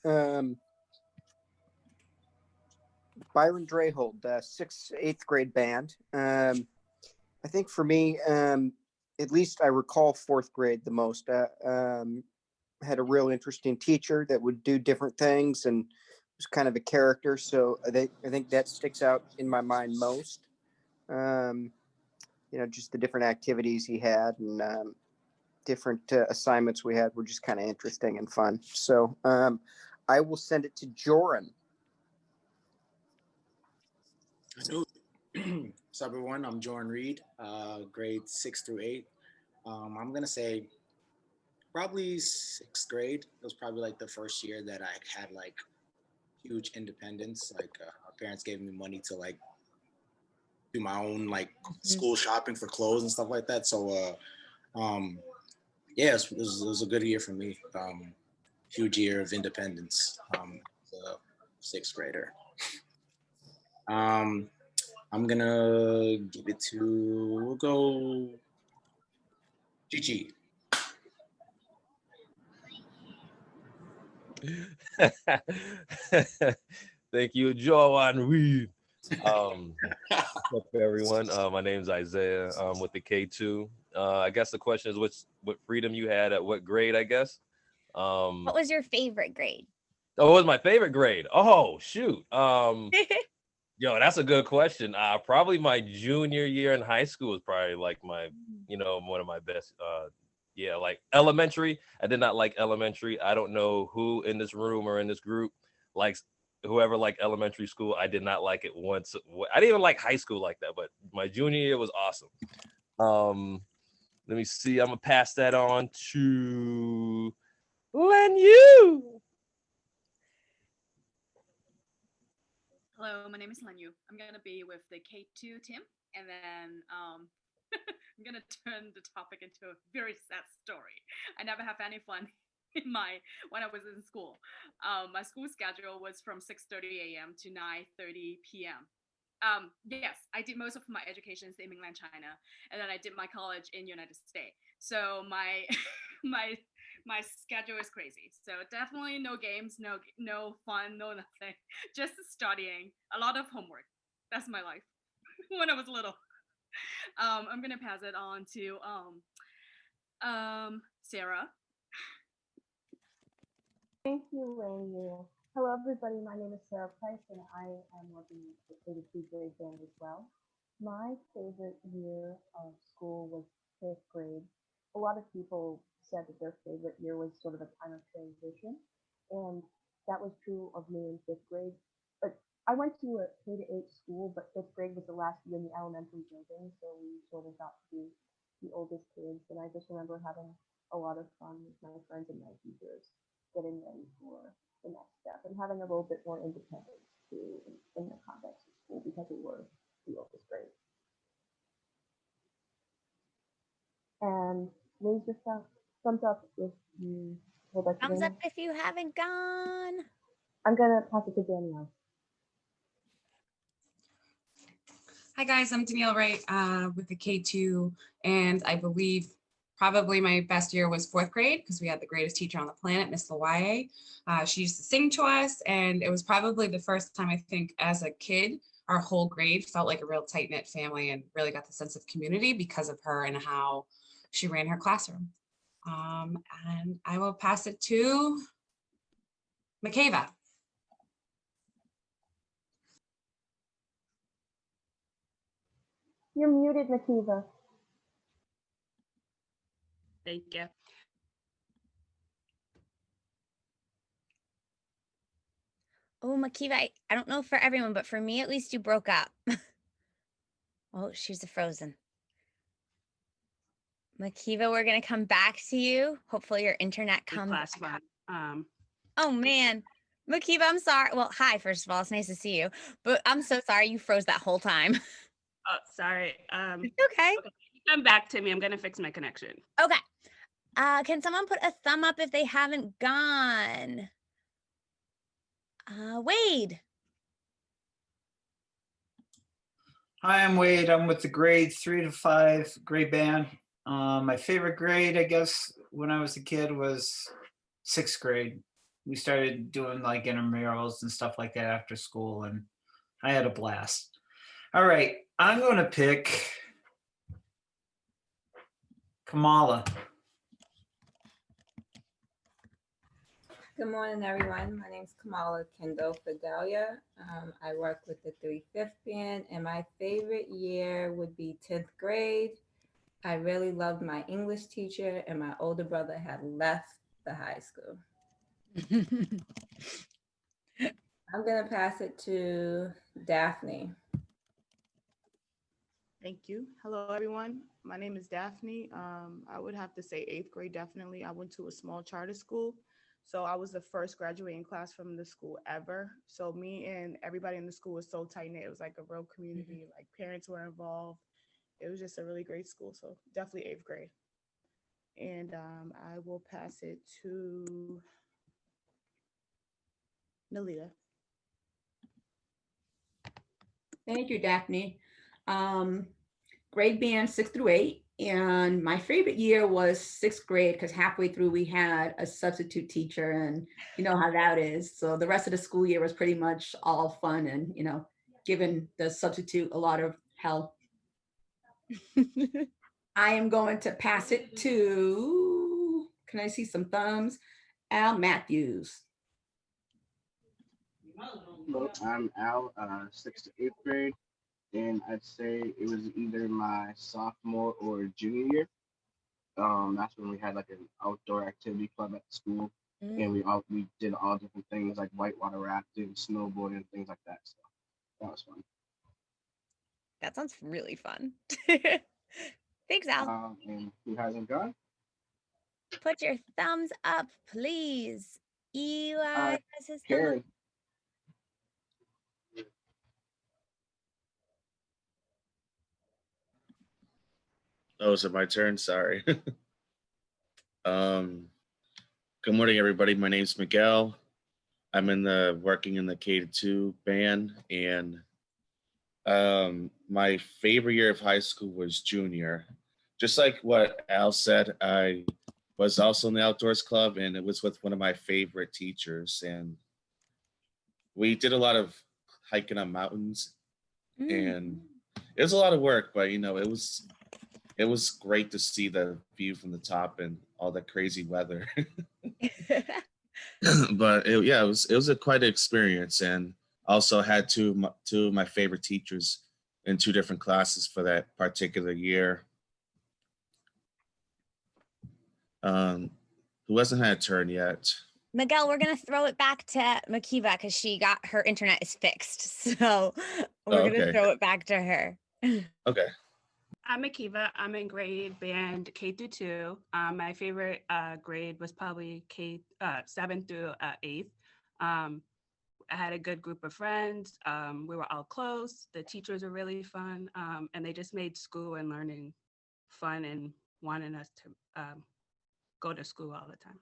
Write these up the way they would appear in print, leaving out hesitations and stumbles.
Um, Byron Drayhold, eighth grade band. I think for me, at least I recall fourth grade the most. Had a real interesting teacher that would do different things and was kind of a character. So I think that sticks out in my mind most. Um, just the different activities he had and different assignments we had were just kind of interesting and fun. So I will send it to Joran. So everyone, I'm Jordan Reed, grade 6 through 8. I'm gonna say probably sixth grade. It was probably like the first year that I had like huge independence. Like my parents gave me money to like do my own like school shopping for clothes and stuff like that. So yeah, it was a good year for me. Huge year of independence. As a sixth grader. Um, I'm gonna give it to we'll go Gigi. Thank you, Joanne Reed. What's up, everyone? My name's Isaiah. With the K2. I guess the question is, what freedom you had at what grade? I guess. What was your favorite grade? Oh, it was my favorite grade. Oh, shoot. Yo, that's a good question. Probably my junior year in high school was probably like my, one of my best. Yeah, like elementary. I did not like elementary. I don't know who in this room or in this group likes whoever liked elementary school. I did not like it once. I didn't even like high school like that, but my junior year was awesome. Let me see. I'm gonna pass that on to Len Yu. Hello, my name is Lanyu. I'm gonna be with the K2 team, and then I'm gonna turn the topic into a very sad story. I never have any fun when I was in school. My school schedule was from 6:30 a.m. to 9:30 p.m. Yes, I did most of my education in mainland China, and then I did my college in United States. So my my my schedule is crazy. So definitely no games, no fun, no nothing. Just studying, a lot of homework. That's my life when I was little. I'm gonna pass it on to Sarah. Thank you, Laney. Hello, everybody. My name is Sarah Price, and I am working with the 82 grade band as well. My favorite year of school was fifth grade. A lot of people said that their favorite year was sort of a time of transition, and that was true of me in fifth grade. But I went to a K to 8 school, but fifth grade was the last year in the elementary building, so we sort of got to be the oldest kids, and I just remember having a lot of fun with my friends and my teachers, getting ready for the next step and having a little bit more independence too in the context of school because we were the oldest grade. And raise your thumbs up if you would like to. Thumbs up if you haven't gone. I'm gonna pass it to Danielle. Hi guys, I'm Danielle Wright with the K2, and I believe probably my best year was fourth grade because we had the greatest teacher on the planet, Miss Lawaye. She used to sing to us, and it was probably the first time I think as a kid, our whole grade felt like a real tight-knit family and really got the sense of community because of her and how she ran her classroom. And I will pass it to Makeva. You're muted, Makeva. Thank you. Oh, Makeva, I don't know for everyone, but for me at least, you broke up. Oh, she's frozen. Makeva, we're gonna come back to you. Hopefully your internet comes back. Oh man, Makeva, I'm sorry. Well, hi, first of all, it's nice to see you, but I'm so sorry you froze that whole time. Oh, sorry. It's okay. Come back to me. I'm gonna fix my connection. Okay. Can someone put a thumb up if they haven't gone? Wade. Hi, I'm Wade. I'm with the grade 3 to 5 grade band. My favorite grade, I guess, when I was a kid was sixth grade. we started doing like intramurals and stuff like that after school, and I had a blast. All right, I'm going to pick Kamala. Good morning, everyone. My name is Kamala Kendall Fidelia. I work with the 3/5 band, and my favorite year would be 10th grade. I really loved my English teacher, and my older brother had left the high school. I'm going to pass it to Daphne. Thank you. Hello, everyone. My name is Daphne. I would have to say 8th grade, definitely. I went to a small charter school. So I was the first graduating class from the school ever. So me and everybody in the school was so tight knit. It was like a real community, like parents were involved. It was just a really great school. So definitely 8th grade. And I will pass it to Nalita. Thank you, Daphne. Grade band 6 through 8. And my favorite year was 6th grade because halfway through we had a substitute teacher, and you know how that is. So the rest of the school year was pretty much all fun and, you know, giving the substitute a lot of hell. I am going to pass it to, can I see some thumbs? Al Matthews. Hello, I'm Al, 6th to 8th grade, and I'd say it was either my sophomore or junior year. That's when we had like an outdoor activity club at the school, and we did all different things like whitewater rafting, snowboarding, things like that. So that was fun. That sounds really fun. Thanks, Al. And who hasn't gone? Put your thumbs up, please. Eli has his thumb Karen. up. Oh, is it my turn? Sorry. Good morning, everybody. My name is Miguel. I'm working in the K-2 band, and my favorite year of high school was junior. Just like what Al said, I was also in the outdoors club, and it was with one of my favorite teachers, and we did a lot of hiking on mountains, and it was a lot of work, but you know, it was great to see the view from the top and all the crazy weather. But it was a quite an experience, and also had two of my favorite teachers in 2 different classes for that particular year. Who hasn't had a turn yet? Miguel, we're gonna throw it back to Makiva because she got her internet is fixed. So we're gonna throw it back to her. Okay. I'm Akiva. I'm in grade band K through 2. My favorite grade was probably 7 through 8th. I had a good group of friends. We were all close. The teachers were really fun, and they just made school and learning fun and wanting us to go to school all the time.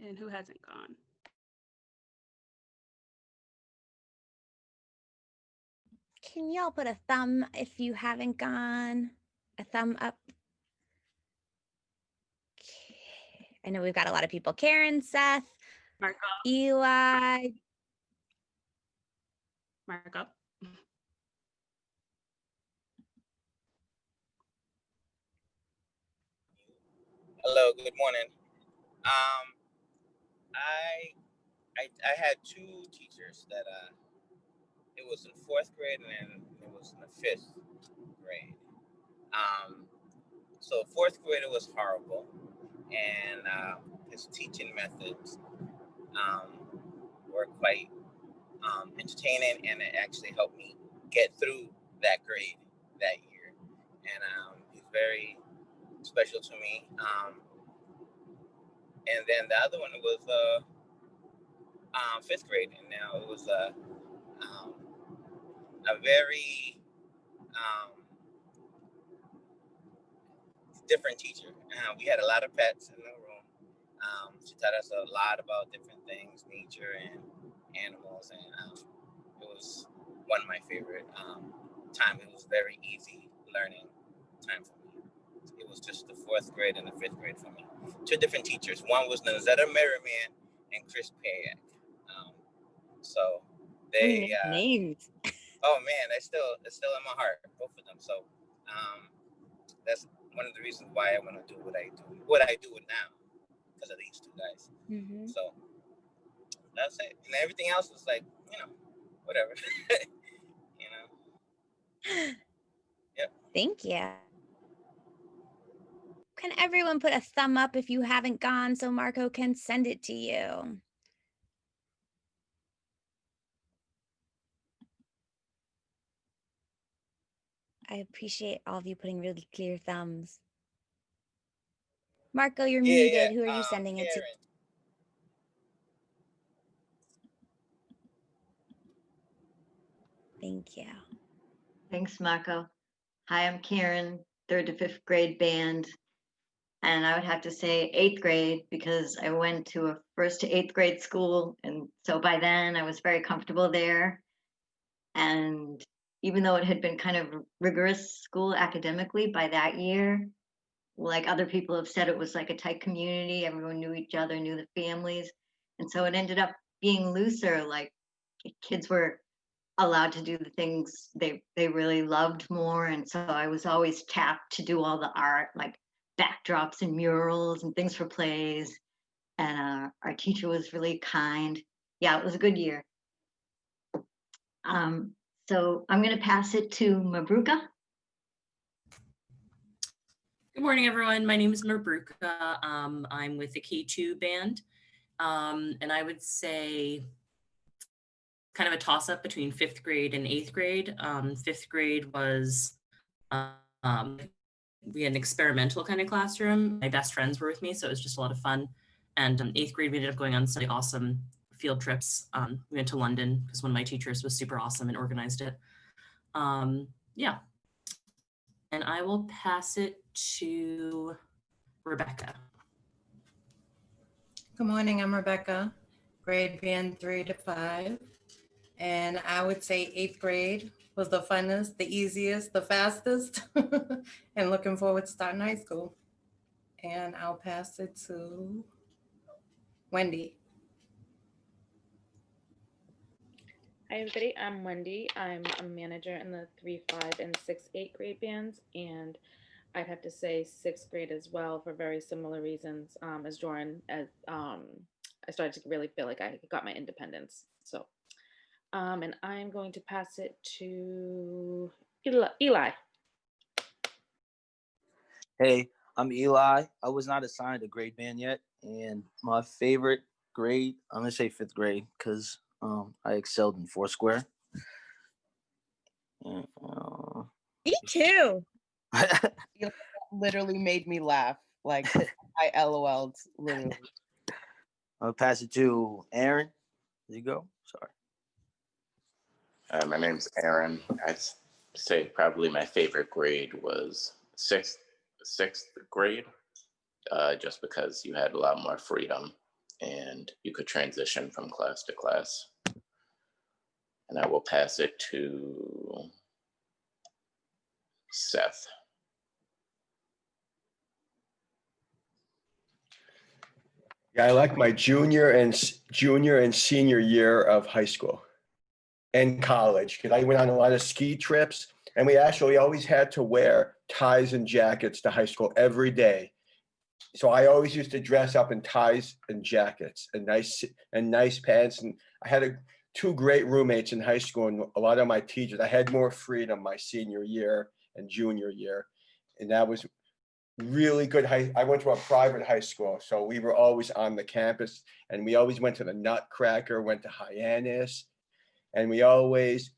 And who hasn't gone? Can y'all put a thumb if you haven't gone? A thumb up. Okay. I know we've got a lot of people. Karen, Seth, Marco. Eli. Marco. Hello, good morning. I had 2 teachers that it was in 4th grade and then it was in the 5th grade. So 4th grade it was horrible, and his teaching methods were quite entertaining, and it actually helped me get through that grade that year. And he's very special to me. And then the other one was 5th grade, and now it was a very different teacher. We had a lot of pets in the room. She taught us a lot about different things, nature and animals, and it was one of my favorite times. It was very easy learning time for me. it was just the fourth grade and the fifth grade for me. Two different teachers. One was Nazetta Merriman and Chris Payak. So they names. Oh man, it's still in my heart, both of them. So that's one of the reasons why I want to do what I do now, because of these two guys. Mm-hmm. So that's it. And everything else is like, whatever. Yep. Thank you. Can everyone put a thumb up if you haven't gone so Marco can send it to you? I appreciate all of you putting really clear thumbs. Marco, you're muted. Who are you sending it to? Thank you. Thanks, Marco. Hi, I'm Karen, 3rd to 5th grade band. And I would have to say 8th grade because I went to a 1st to 8th grade school. And so by then I was very comfortable there. And even though it had been kind of rigorous school academically by that year, like other people have said, it was like a tight community. Everyone knew each other, knew the families. And so it ended up being looser, like kids were allowed to do the things they really loved more. And so I was always tapped to do all the art, like backdrops and murals and things for plays. And our teacher was really kind. Yeah, it was a good year. So I'm going to pass it to Mabruka. Good morning, everyone. My name is Mabruka. I'm with the K2 band. And I would say kind of a toss-up between 5th grade and 8th grade. 5th grade was, we had an experimental kind of classroom. My best friends were with me, so it was just a lot of fun. And 8th grade, we ended up going on some awesome field trips. We went to London because one of my teachers was super awesome and organized it. Yeah. And I will pass it to Rebecca. Good morning, I'm Rebecca, grade band 3 to 5. And I would say 8th grade was the funnest, the easiest, the fastest, and looking forward to starting high school. And I'll pass it to Wendy. Hi everybody, I'm Wendy. I'm a manager in the 3, 5, and 6, 8 grade bands, and I'd have to say 6th grade as well for very similar reasons as Jordan. As I started to really feel like I got my independence. So, and I'm going to pass it to Eli. Hey, I'm Eli. I was not assigned a grade band yet, and my favorite grade, I'm gonna say 5th grade because I excelled in Foursquare. Me too. You literally made me laugh. Like I LOL'd literally. I'll pass it to Aaron. There you go. Sorry. My name's Aaron. I'd say probably my favorite grade was sixth grade, just because you had a lot more freedom and you could transition from class to class. And I will pass it to Seth. Yeah, I like my junior and senior year of high school and college, because I went on a lot of ski trips, and we actually always had to wear ties and jackets to high school every day. So I always used to dress up in ties and jackets and nice pants. And I had two great roommates in high school, and a lot of my teachers. I had more freedom my senior year and junior year, and that was really good. I went to a private high school, so we were always on the campus, and we always went to the Nutcracker, went to Hyannis, and we always,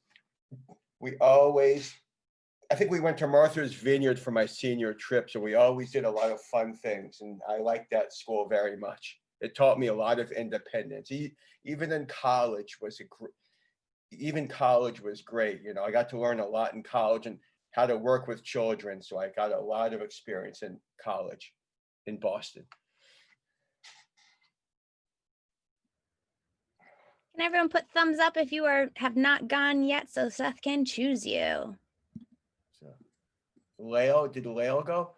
I think we went to Martha's Vineyard for my senior trip, so we always did a lot of fun things, and I liked that school very much. It taught me a lot of independence. Even in college was great. You know, I got to learn a lot in college and how to work with children. So I got a lot of experience in college in Boston. Can everyone put thumbs up if you have not gone yet so Seth can choose you? Leo, did Leo go?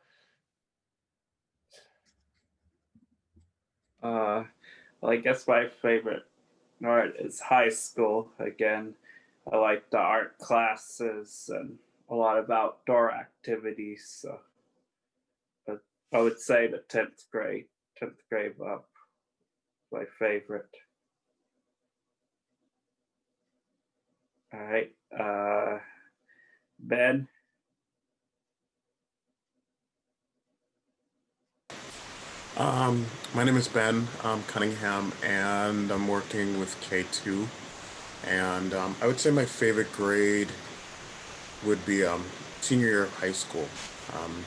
Well, I guess my favorite art is high school. Again, I like the art classes and a lot of outdoor activities. So, but I would say the 10th grade up, my favorite. All right, Ben. My name is Ben Cunningham, and I'm working with K2. And I would say my favorite grade would be senior year of high school.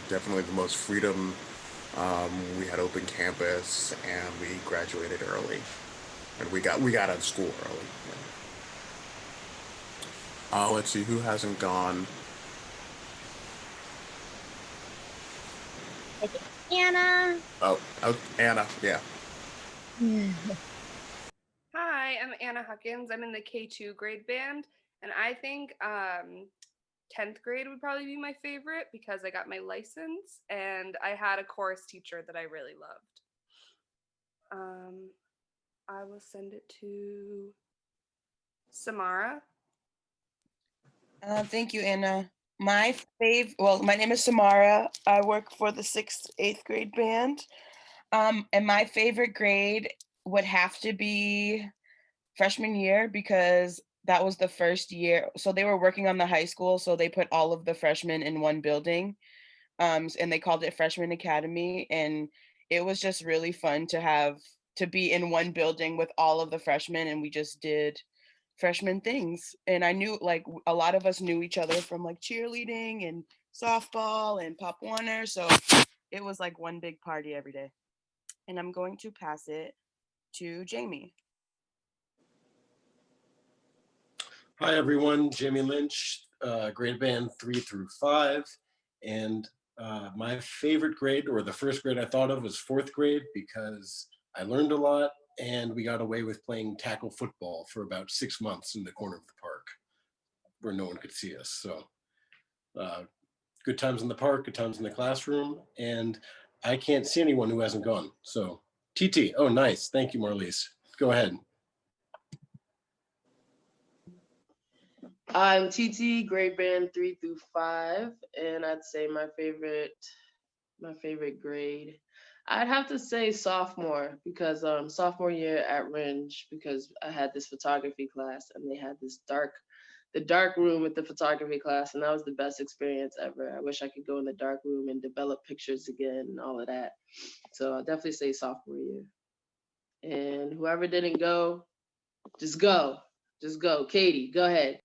Definitely the most freedom. We had open campus, and we graduated early, and we got out of school early. Let's see who hasn't gone. Anna. Oh, Anna, yeah. Hi, I'm Anna Huckins. I'm in the K2 grade band, and I think 10th grade would probably be my favorite because I got my license and I had a chorus teacher that I really loved. I will send it to Samara. Thank you, Anna. My name is Samara. I work for the 6th, 8th grade band. And my favorite grade would have to be freshman year because that was the first year. So they were working on the high school, so they put all of the freshmen in one building. And they called it Freshman Academy. And it was just really fun to be in one building with all of the freshmen, and we just did freshman things. And I knew like a lot of us knew each other from like cheerleading and softball and Pop Warner. So it was like one big party every day. And I'm going to pass it to Jamie. Hi everyone, Jamie Lynch, grade band 3 through 5. And my favorite grade, or the first grade I thought of, was 4th grade because I learned a lot and we got away with playing tackle football for about 6 months in the corner of the park where no one could see us. So good times in the park, good times in the classroom, and I can't see anyone who hasn't gone. So TT, oh nice, thank you Marlise. Go ahead. I'm TT, grade band 3 through 5, and I'd say my favorite grade, I'd have to say sophomore because sophomore year at Ringe, because I had this photography class and they had the dark room with the photography class, and that was the best experience ever. I wish I could go in the dark room and develop pictures again and all of that. So I'll definitely say sophomore year. And whoever didn't go, just go. Katie, go ahead.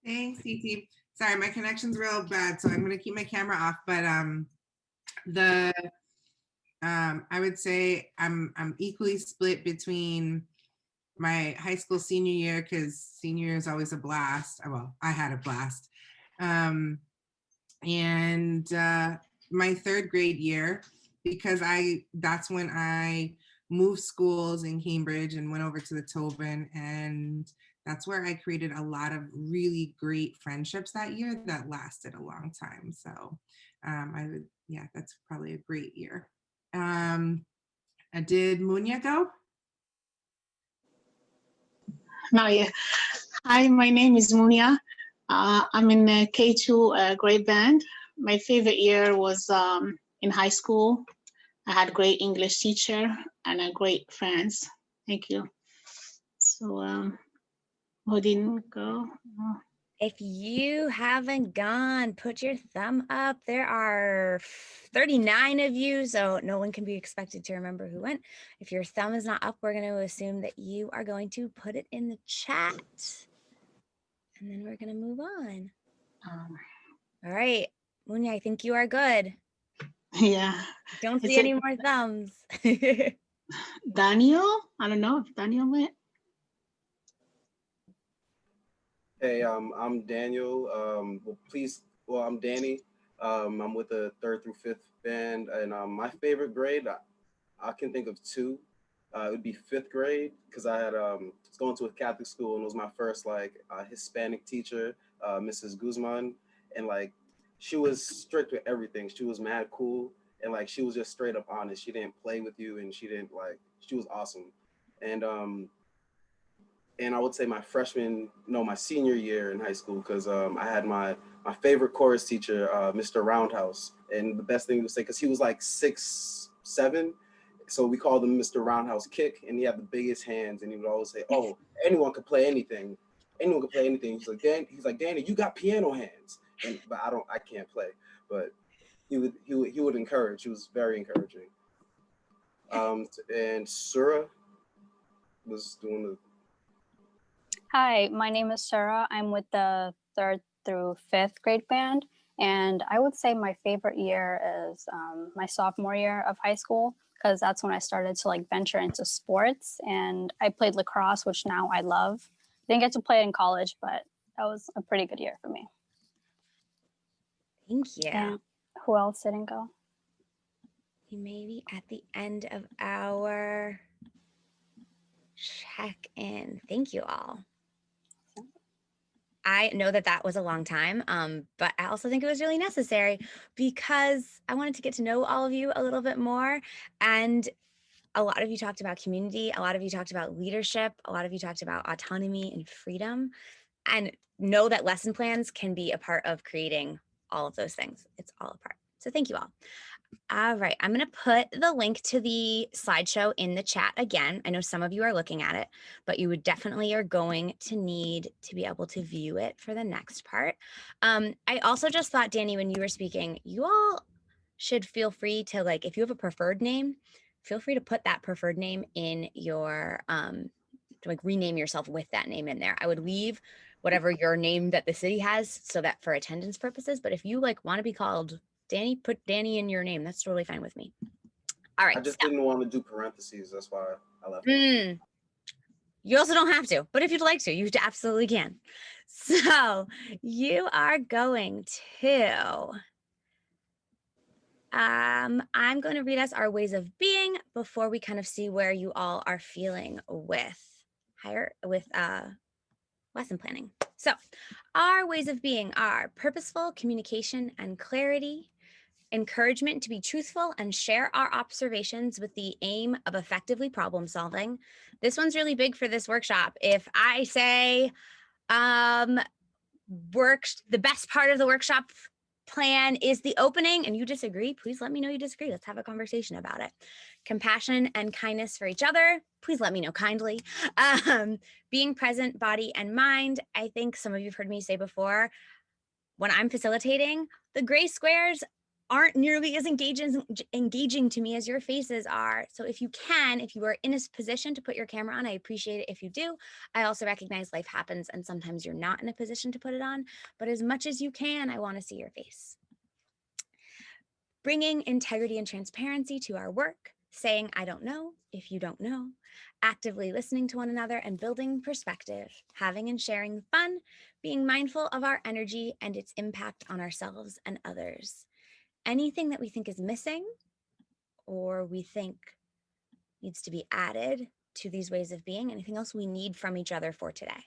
Thanks, CT. Sorry, my connection's real bad, so I'm gonna keep my camera off. But I would say I'm equally split between my high school senior year, because senior year is always a blast. Well, I had a blast. And my 3rd grade year, because that's when I moved schools in Cambridge and went over to the Tobin, and that's where I created a lot of really great friendships that year that lasted a long time. So that's probably a great year. Did Munya go? No, yeah. Hi, my name is Munia. I'm in the K2 grade band. My favorite year was in high school. I had great English teacher and great friends. Thank you. So, who didn't go? If you haven't gone, put your thumb up. There are 39 of you, so no one can be expected to remember who went. If your thumb is not up, we're going to assume that you are going to put it in the chat. And then we're going to move on. All right, Munya, I think you are good. Yeah. Don't see any more thumbs. Daniel? I don't know if Daniel went. Hey, I'm Daniel. I'm Danny. I'm with the 3rd through 5th band, and my favorite grade, I can think of 2. It would be 5th grade because I had was going to a Catholic school, and it was my first Hispanic teacher, Mrs. Guzman, and she was strict with everything. She was mad cool, and like she was just straight up honest. She didn't play with you, and she didn't like. She was awesome, and I would say my senior year in high school, because I had my favorite chorus teacher, Mr. Roundhouse, and the best thing to say, because he was like 6'7", so we called him Mr. Roundhouse Kick, and he had the biggest hands, and he would always say, "Oh, anyone could play anything. Anyone could play anything." He's like, Danny, you got piano hands, but I can't play, but he would encourage. He was very encouraging. And Surah was doing the. Hi, my name is Sarah. I'm with the 3rd through 5th grade band. And I would say my favorite year is my sophomore year of high school, because that's when I started to like venture into sports. And I played lacrosse, which now I love. Didn't get to play it in college, but that was a pretty good year for me. Thank you. And who else didn't go? You may be at the end of our check-in. Thank you all. I know that that was a long time, but I also think it was really necessary because I wanted to get to know all of you a little bit more. And a lot of you talked about community. A lot of you talked about leadership. A lot of you talked about autonomy and freedom. And know that lesson plans can be a part of creating all of those things. It's all a part. So thank you all. All right, I'm going to put the link to the slideshow in the chat again. I know some of you are looking at it, but you would definitely are going to need to be able to view it for the next part. I also just thought, Danny, when you were speaking, you all should feel free to, like, if you have a preferred name, feel free to put that preferred name in your, to like rename yourself with that name in there. I would leave whatever your name that the city has so that for attendance purposes, but if you like want to be called Danny, put Danny in your name. That's totally fine with me. All right. I just didn't want to do parentheses. That's why I left. You also don't have to, but if you'd like to, you absolutely can. So you are going to, I'm going to read us our ways of being before we kind of see where you all are feeling with lesson planning. So our ways of being are purposeful communication and clarity, encouragement to be truthful and share our observations with the aim of effectively problem solving. This one's really big for this workshop. If I say the best part of the workshop plan is the opening and you disagree, please let me know you disagree. Let's have a conversation about it. Compassion and kindness for each other. Please let me know kindly. Being present, body and mind. I think some of you have heard me say before, when I'm facilitating, the gray squares aren't nearly as engaging to me as your faces are. So if you can, if you are in a position to put your camera on, I appreciate it if you do. I also recognize life happens and sometimes you're not in a position to put it on, but as much as you can, I want to see your face. Bringing integrity and transparency to our work, saying, I don't know if you don't know, actively listening to one another and building perspective, having and sharing fun, being mindful of our energy and its impact on ourselves and others. Anything that we think is missing or we think needs to be added to these ways of being, anything else we need from each other for today.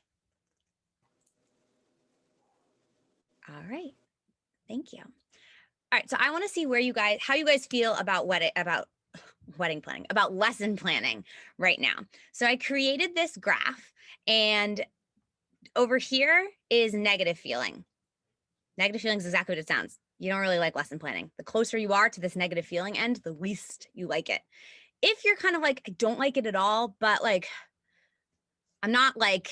All right, thank you. All right, so I want to see where how you guys feel about wedding planning, about lesson planning right now. So I created this graph and over here is negative feeling. Negative feeling is exactly what it sounds. You don't really like lesson planning. The closer you are to this negative feeling end, the least you like it. If you're kind of like, I don't like it at all, but like, I'm not like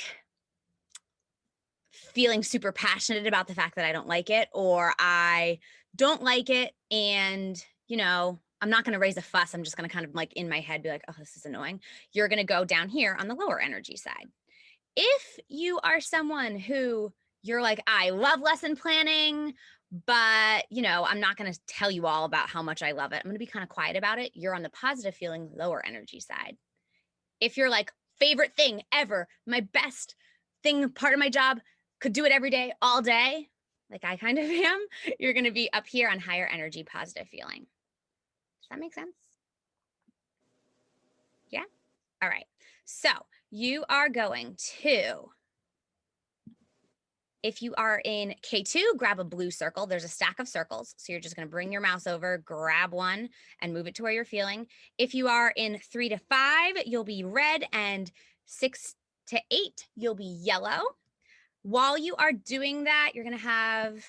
feeling super passionate about the fact that I don't like it, or I don't like it and, you know, I'm not going to raise a fuss. I'm just going to kind of like in my head be like, oh, this is annoying. You're going to go down here on the lower energy side. If you are someone who you're like, I love lesson planning, but, you know, I'm not going to tell you all about how much I love it. I'm going to be kind of quiet about it. You're on the positive feeling, lower energy side. If you're like, favorite thing ever, my best thing, part of my job, could do it every day, all day, like I kind of am, you're going to be up here on higher energy, positive feeling. Does that make sense? Yeah? All right. So you are going to If you are in K2, grab a blue circle. There's a stack of circles. So you're just going to bring your mouse over, grab one, and move it to where you're feeling. If you are in 3 to 5, you'll be red, and 6 to 8, you'll be yellow. While you are doing that, you're going to have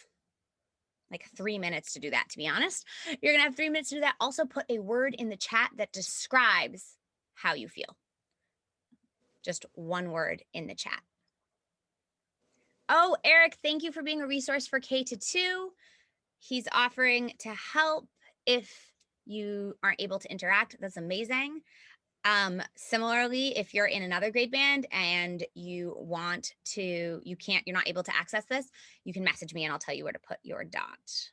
like 3 minutes to do that, to be honest. You're going to have 3 minutes to do that. Also put a word in the chat that describes how you feel. Just one word in the chat. Oh, Eric, thank you for being a resource for K-2. He's offering to help if you aren't able to interact. That's amazing. Similarly, if you're in another grade band and you want to, you're not able to access this, you can message me and I'll tell you where to put your dot.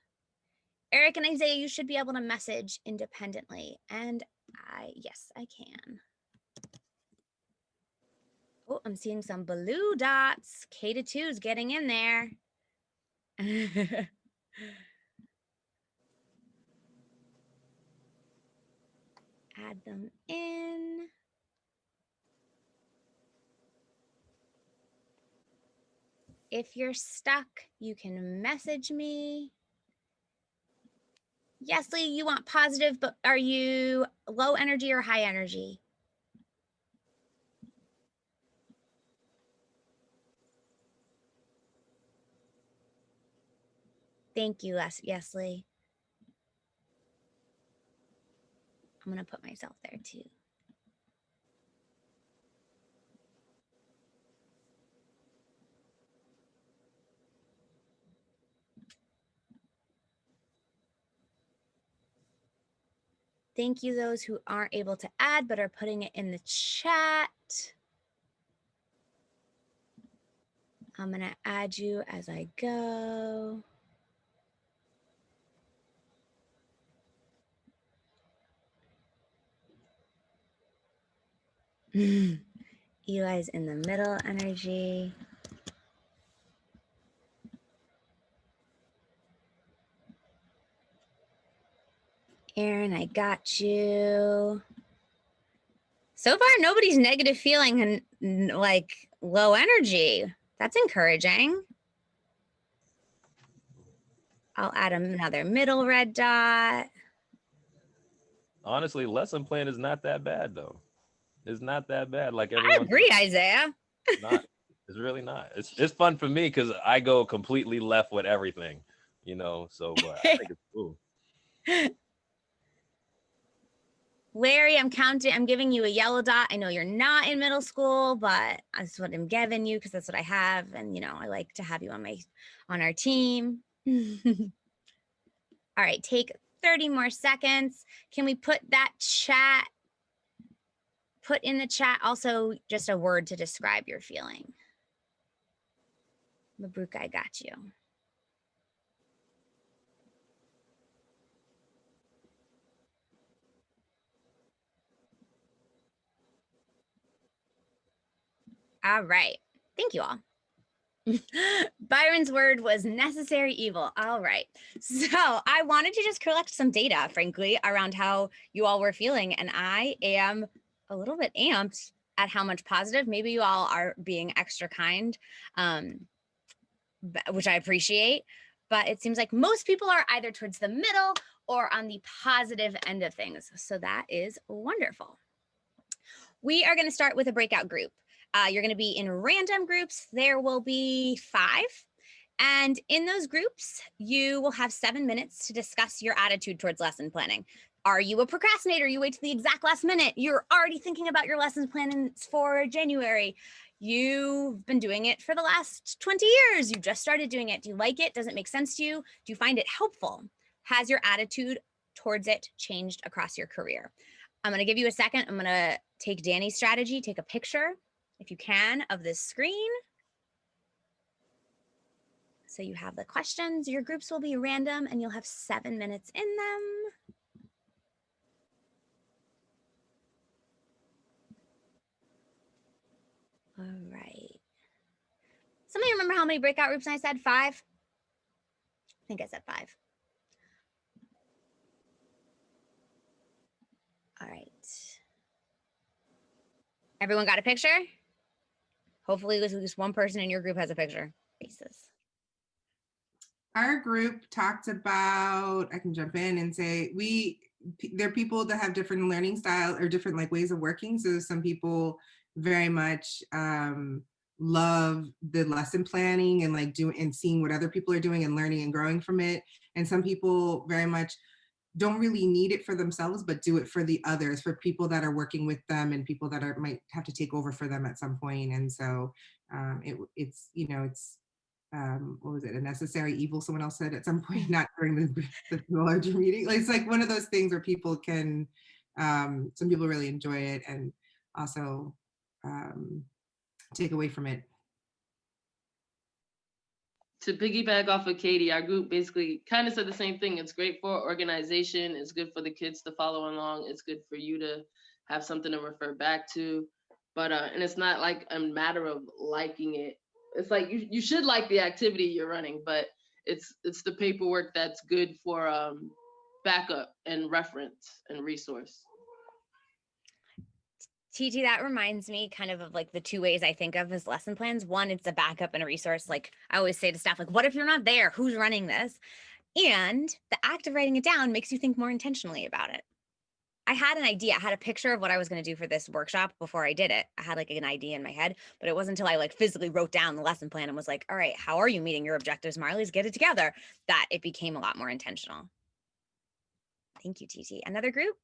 Eric and Isaiah, you should be able to message independently. And yes, I can. Oh, I'm seeing some blue dots. K-2 is getting in there. Add them in. If you're stuck, you can message me. Yes, Lee, you want positive, but are you low energy or high energy? Thank you, Yes, Lee. I'm going to put myself there too. Thank you, those who aren't able to add but are putting it in the chat. I'm going to add you as I go. Eli's in the middle energy. Aaron, I got you. So far, nobody's negative feeling and like low energy. That's encouraging. I'll add another middle red dot. Honestly, lesson plan is not that bad though. It's not that bad. Like I everyone. agree, Isaiah. It's really not. It's fun for me because I go completely left with everything, you know. So, but I think it's cool. Larry, I'm giving you a yellow dot. I know you're not in middle school, but that's what I'm giving you because that's what I have. And, you know, I like to have you on our team. All right, take 30 more seconds. Can we put in the chat also just a word to describe your feeling? Mabruk, I got you. All right. Thank you all. Byron's word was necessary evil. All right. So I wanted to just collect some data, frankly, around how you all were feeling. And I am a little bit amped at how much positive. Maybe you all are being extra kind, which I appreciate. But it seems like most people are either towards the middle or on the positive end of things. So that is wonderful. We are going to start with a breakout group. You're going to be in random groups. There will be 5. And in those groups, you will have 7 minutes to discuss your attitude towards lesson planning. Are you a procrastinator? You wait to the exact last minute. You're already thinking about your lessons plans for January. You've been doing it for the last 20 years. You just started doing it. Do you like it? Does it make sense to you? Do you find it helpful? Has your attitude towards it changed across your career? I'm going to give you a second. I'm going to take Danny's strategy, take a picture, if you can, of this screen. So you have the questions. Your groups will be random and you'll have 7 minutes in them. All right. Somebody remember how many breakout groups I said? 5? I think I said 5. All right. Everyone got a picture? Hopefully at least one person in your group has a picture. Faces. our group talked about, I can jump in and say, there are people that have different learning style or different like ways of working. So some people very much love the lesson planning and like doing and seeing what other people are doing and learning and growing from it. And some people very much don't really need it for themselves, but do it for the others, for people that are working with them and people that might have to take over for them at some point. And so it's, you know, it's, what was it, a necessary evil, someone else said at some point, not during the larger meeting. Like, it's like one of those things where people can, some people really enjoy it and also take away from it. To piggyback off of Katie, our group basically kind of said the same thing. It's great for organization. It's good for the kids to follow along. It's good for you to have something to refer back to. But and it's not like a matter of liking it. It's like you should like the activity you're running, but it's the paperwork that's good for backup and reference and resource. TT, that reminds me kind of like the two ways I think of as lesson plans. One, it's a backup and a resource. Like I always say to staff, like, what if you're not there? Who's running this? And the act of writing it down makes you think more intentionally about it. I had an idea. I had a picture of what I was going to do for this workshop before I did it. I had like an idea in my head, but it wasn't until I like physically wrote down the lesson plan and was like, all right, how are you meeting your objectives, Marley's? Get it together, that it became a lot more intentional. Thank you, TT. Another group?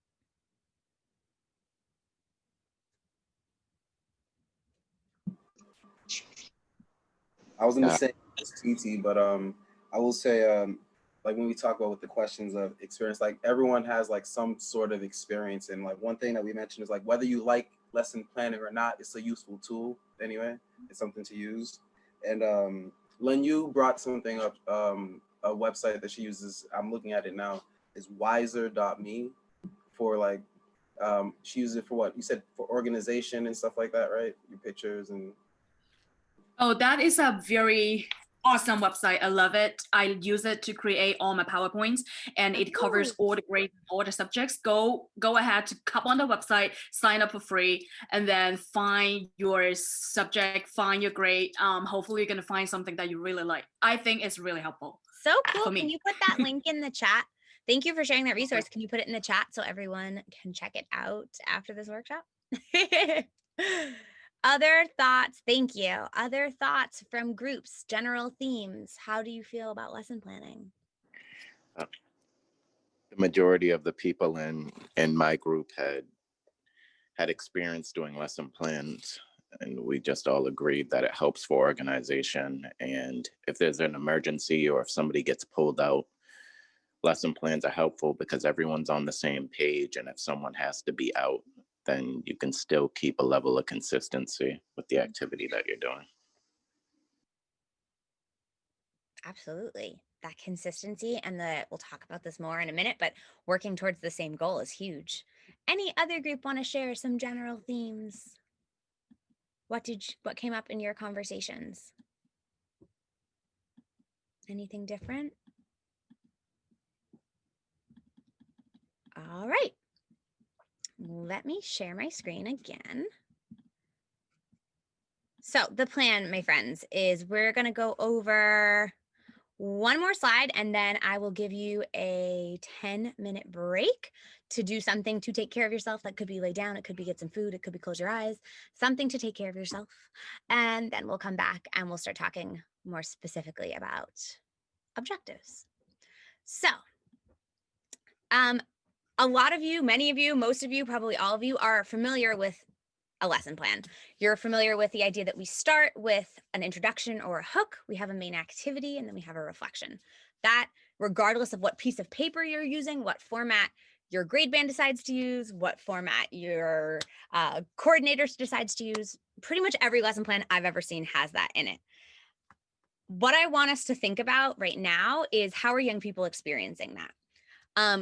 I was gonna say it's TT, but I will say like when we talk about with the questions of experience, like everyone has like some sort of experience, and like one thing that we mentioned is like whether you like lesson planning or not, it's a useful tool anyway. It's something to use. And Lynn, you brought something up, a website that she uses. I'm looking at it now. Is wiser.me for like she uses it for what you said, for organization and stuff like that, right? Your pictures and. Oh, that is a very awesome website. I love it. I use it to create all my PowerPoints, and it covers all the grades, all the subjects. Go ahead to come on the website, sign up for free, and then find your subject, find your grade. Hopefully you're gonna find something that you really like. I think it's really helpful. So cool. Can you put that link in the chat? Thank you for sharing that resource. Can you put it in the chat so everyone can check it out after this workshop? Other thoughts? Thank you. Other thoughts from groups, general themes. How do you feel about lesson planning? The majority of the people in my group had experience doing lesson plans, and we just all agreed that it helps for organization. And if there's an emergency or if somebody gets pulled out, lesson plans are helpful because everyone's on the same page. And if someone has to be out, then you can still keep a level of consistency with the activity that you're doing. Absolutely. That consistency and we'll talk about this more in a minute, but working towards the same goal is huge. Any other group want to share some general themes? What came up in your conversations? Anything different? All right. Let me share my screen again. So the plan, my friends, is we're going to go over one more slide, and then I will give you a 10-minute break to do something to take care of yourself. That could be lay down, it could be get some food, it could be close your eyes, something to take care of yourself. And then we'll come back and we'll start talking more specifically about objectives. So, a lot of you, many of you, most of you, probably all of you are familiar with a lesson plan. You're familiar with the idea that we start with an introduction or a hook, we have a main activity, and then we have a reflection. That, regardless of what piece of paper you're using, what format your grade band decides to use, what format your coordinator decides to use, pretty much every lesson plan I've ever seen has that in it. What I want us to think about right now is how are young people experiencing that?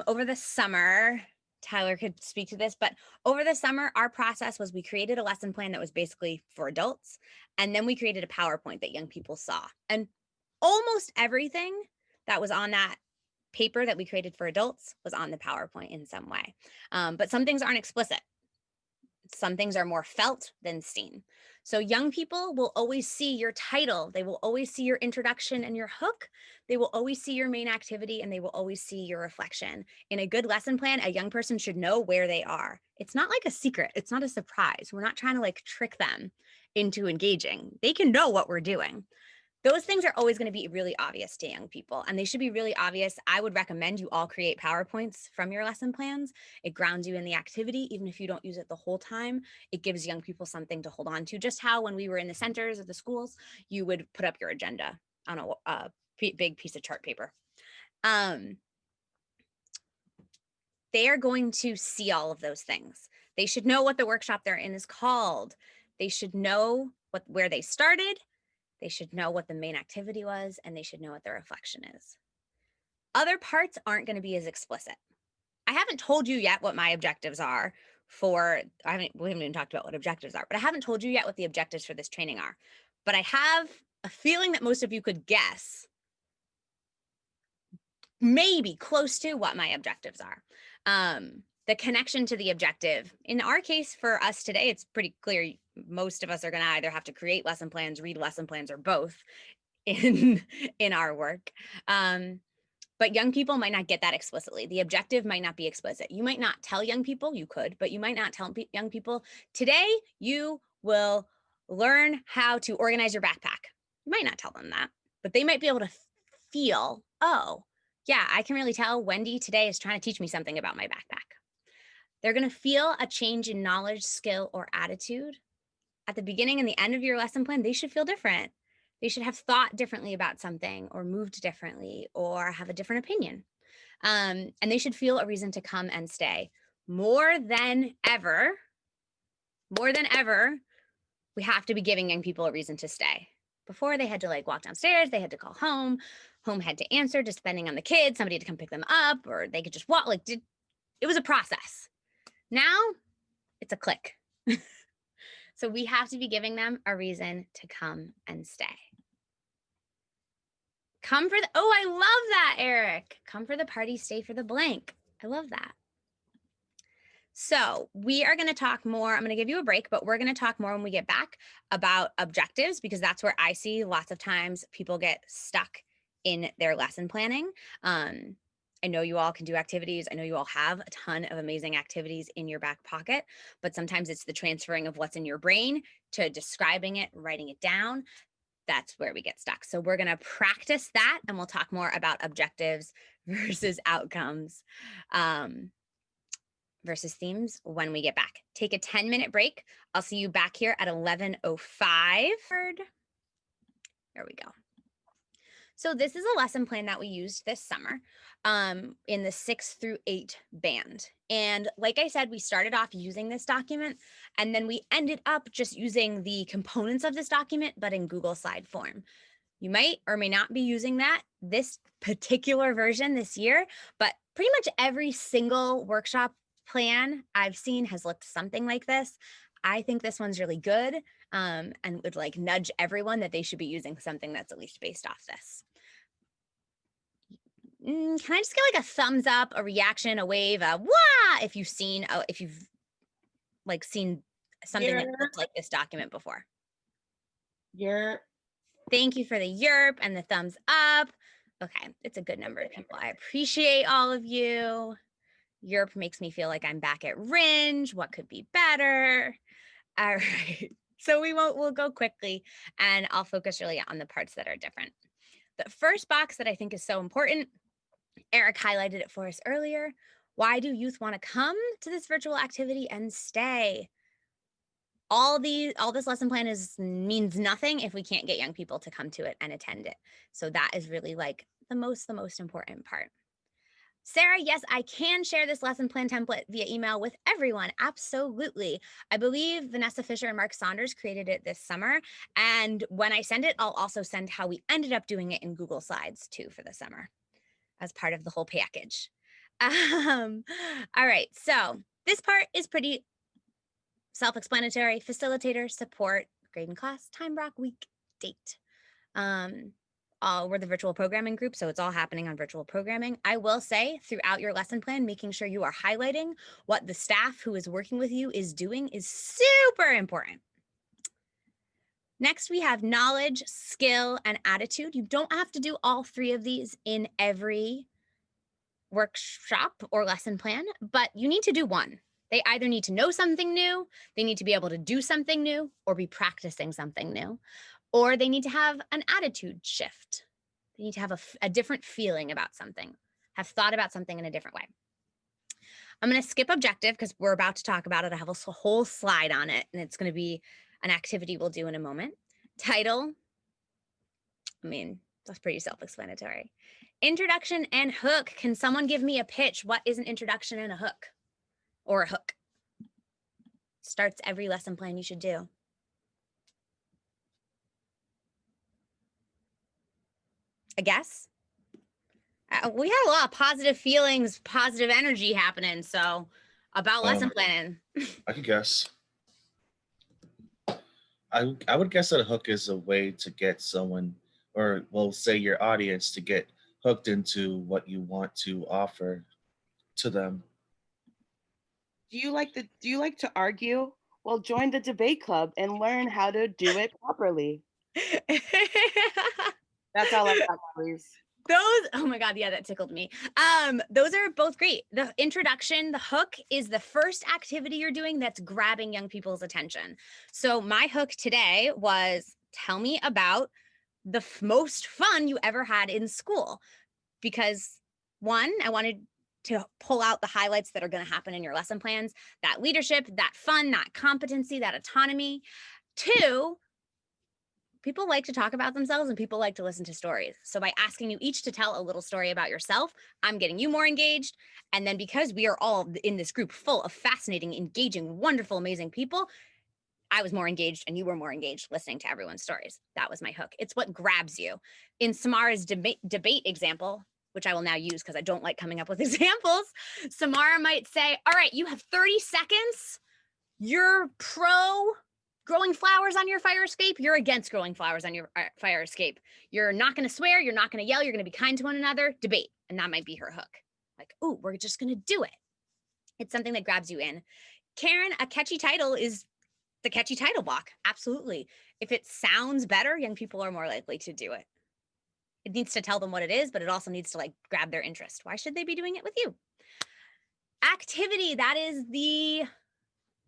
Over the summer, Tyler could speak to this, but over the summer, our process was we created a lesson plan that was basically for adults, and then we created a PowerPoint that young people saw. And almost everything that was on that paper that we created for adults was on the PowerPoint in some way. But some things aren't explicit. some things are more felt than seen. So young people will always see your title. They will always see your introduction and your hook. They will always see your main activity, and they will always see your reflection. In a good lesson plan, a young person should know where they are. It's not like a secret. It's not a surprise. We're not trying to like trick them into engaging. They can know what we're doing. Those things are always going to be really obvious to young people, and they should be really obvious. I would recommend you all create PowerPoints from your lesson plans. It grounds you in the activity, even if you don't use it the whole time. It gives young people something to hold on to, just how when we were in the centers of the schools, you would put up your agenda on a big piece of chart paper. They are going to see all of those things. They should know what the workshop they're in is called. They should know where they started. They should know what the main activity was, and they should know what the reflection is. Other parts aren't going to be as explicit. I haven't told you yet what my objectives are we haven't even talked about what objectives are, but I haven't told you yet what the objectives for this training are. But I have a feeling that most of you could guess maybe close to what my objectives are. The connection to the objective. In our case, for us today, it's pretty clear. Most of us are going to either have to create lesson plans, read lesson plans, or both in our work. But young people might not get that explicitly. The objective might not be explicit. You might not tell young people, you could, but you might not tell young people, today you will learn how to organize your backpack. You might not tell them that, but they might be able to feel, oh, yeah, I can really tell Wendy today is trying to teach me something about my backpack. They're going to feel a change in knowledge, skill, or attitude. At the beginning and the end of your lesson plan, they should feel different. They should have thought differently about something, or moved differently, or have a different opinion. And they should feel a reason to come and stay. More than ever, we have to be giving young people a reason to stay. Before, they had to like walk downstairs, they had to call home had to answer, just depending on the kids, somebody had to come pick them up, or they could just walk. It was a process. Now it's a click. So we have to be giving them a reason to come and stay. Come for the, oh, I love that, Eric. Come for the party, stay for the blank. I love that. So we are going to talk more. I'm going to give you a break, but we're going to talk more when we get back about objectives, because that's where I see lots of times people get stuck in their lesson planning. I know you all can do activities. I know you all have a ton of amazing activities in your back pocket, but sometimes it's the transferring of what's in your brain to describing it, writing it down. That's where we get stuck. So we're going to practice that, and we'll talk more about objectives versus outcomes versus themes when we get back. Take a 10-minute break. I'll see you back here at 11:05. There we go. So this is a lesson plan that we used this summer in the 6 through 8 band. And like I said, we started off using this document, and then we ended up just using the components of this document, but in Google slide form. You might or may not be using this particular version this year, but pretty much every single workshop plan I've seen has looked something like this. I think this one's really good and would like nudge everyone that they should be using something that's at least based off this. Can I just get like a thumbs up, a reaction, a wave, a wah, if you've seen like seen something that looked like this document before? Yerp. Thank you for the yerp and the thumbs up. Okay, it's a good number of people. I appreciate all of you. Yerp makes me feel like I'm back at Ringe. What could be better? All right, so we'll go quickly, and I'll focus really on the parts that are different. The first box that I think is so important, Eric highlighted it for us earlier. Why do youth want to come to this virtual activity and stay? All this lesson plan means nothing if we can't get young people to come to it and attend it. So that is really like the most important part. Sarah, yes, I can share this lesson plan template via email with everyone. Absolutely. I believe Vanessa Fisher and Mark Saunders created it this summer. And when I send it, I'll also send how we ended up doing it in Google Slides too for the summer as part of the whole package. All right, so this part is pretty self-explanatory. Facilitator, support, grade and class, time block, week, date. we're the virtual programming group, so it's all happening on virtual programming. I will say throughout your lesson plan, making sure you are highlighting what the staff who is working with you is doing is super important. Next, we have knowledge, skill, and attitude. You don't have to do all three of these in every workshop or lesson plan, but you need to do one. They either need to know something new, they need to be able to do something new, or be practicing something new, or they need to have an attitude shift. They need to have a different feeling about something, have thought about something in a different way. I'm going to skip objective because we're about to talk about it. I have a whole slide on it, and it's going to be an activity we'll do in a moment. Title, I mean, that's pretty self-explanatory. Introduction and hook. Can someone give me a pitch? What is an introduction and a hook? Or a hook? Starts every lesson plan you should do. A guess? We had a lot of positive feelings, positive energy happening. So about lesson planning. I could guess. I would guess that a hook is a way to get someone, or well, say your audience, to get hooked into what you want to offer to them. Do you like to argue? Well, join the debate club and learn how to do it properly. That's all I've got, please. Those, oh my God, yeah, that tickled me. Those are both great. The introduction, the hook is the first activity you're doing that's grabbing young people's attention. So my hook today was, tell me about the most fun you ever had in school. Because one, I wanted to pull out the highlights that are going to happen in your lesson plans, that leadership, that fun, that competency, that autonomy. Two, people like to talk about themselves and people like to listen to stories. So by asking you each to tell a little story about yourself, I'm getting you more engaged. And then because we are all in this group full of fascinating, engaging, wonderful, amazing people, I was more engaged and you were more engaged listening to everyone's stories. That was my hook. It's what grabs you. In Samara's debate example, which I will now use because I don't like coming up with examples, Samara might say, all right, you have 30 seconds. You're pro growing flowers on your fire escape. You're against growing flowers on your fire escape. You're not going to swear. You're not going to yell. You're going to be kind to one another. Debate. And that might be her hook. Like, oh, we're just going to do it. It's something that grabs you in. Karen, a catchy title is the catchy title block. Absolutely. If it sounds better, young people are more likely to do it. It needs to tell them what it is, but it also needs to like grab their interest. Why should they be doing it with you? Activity, that is the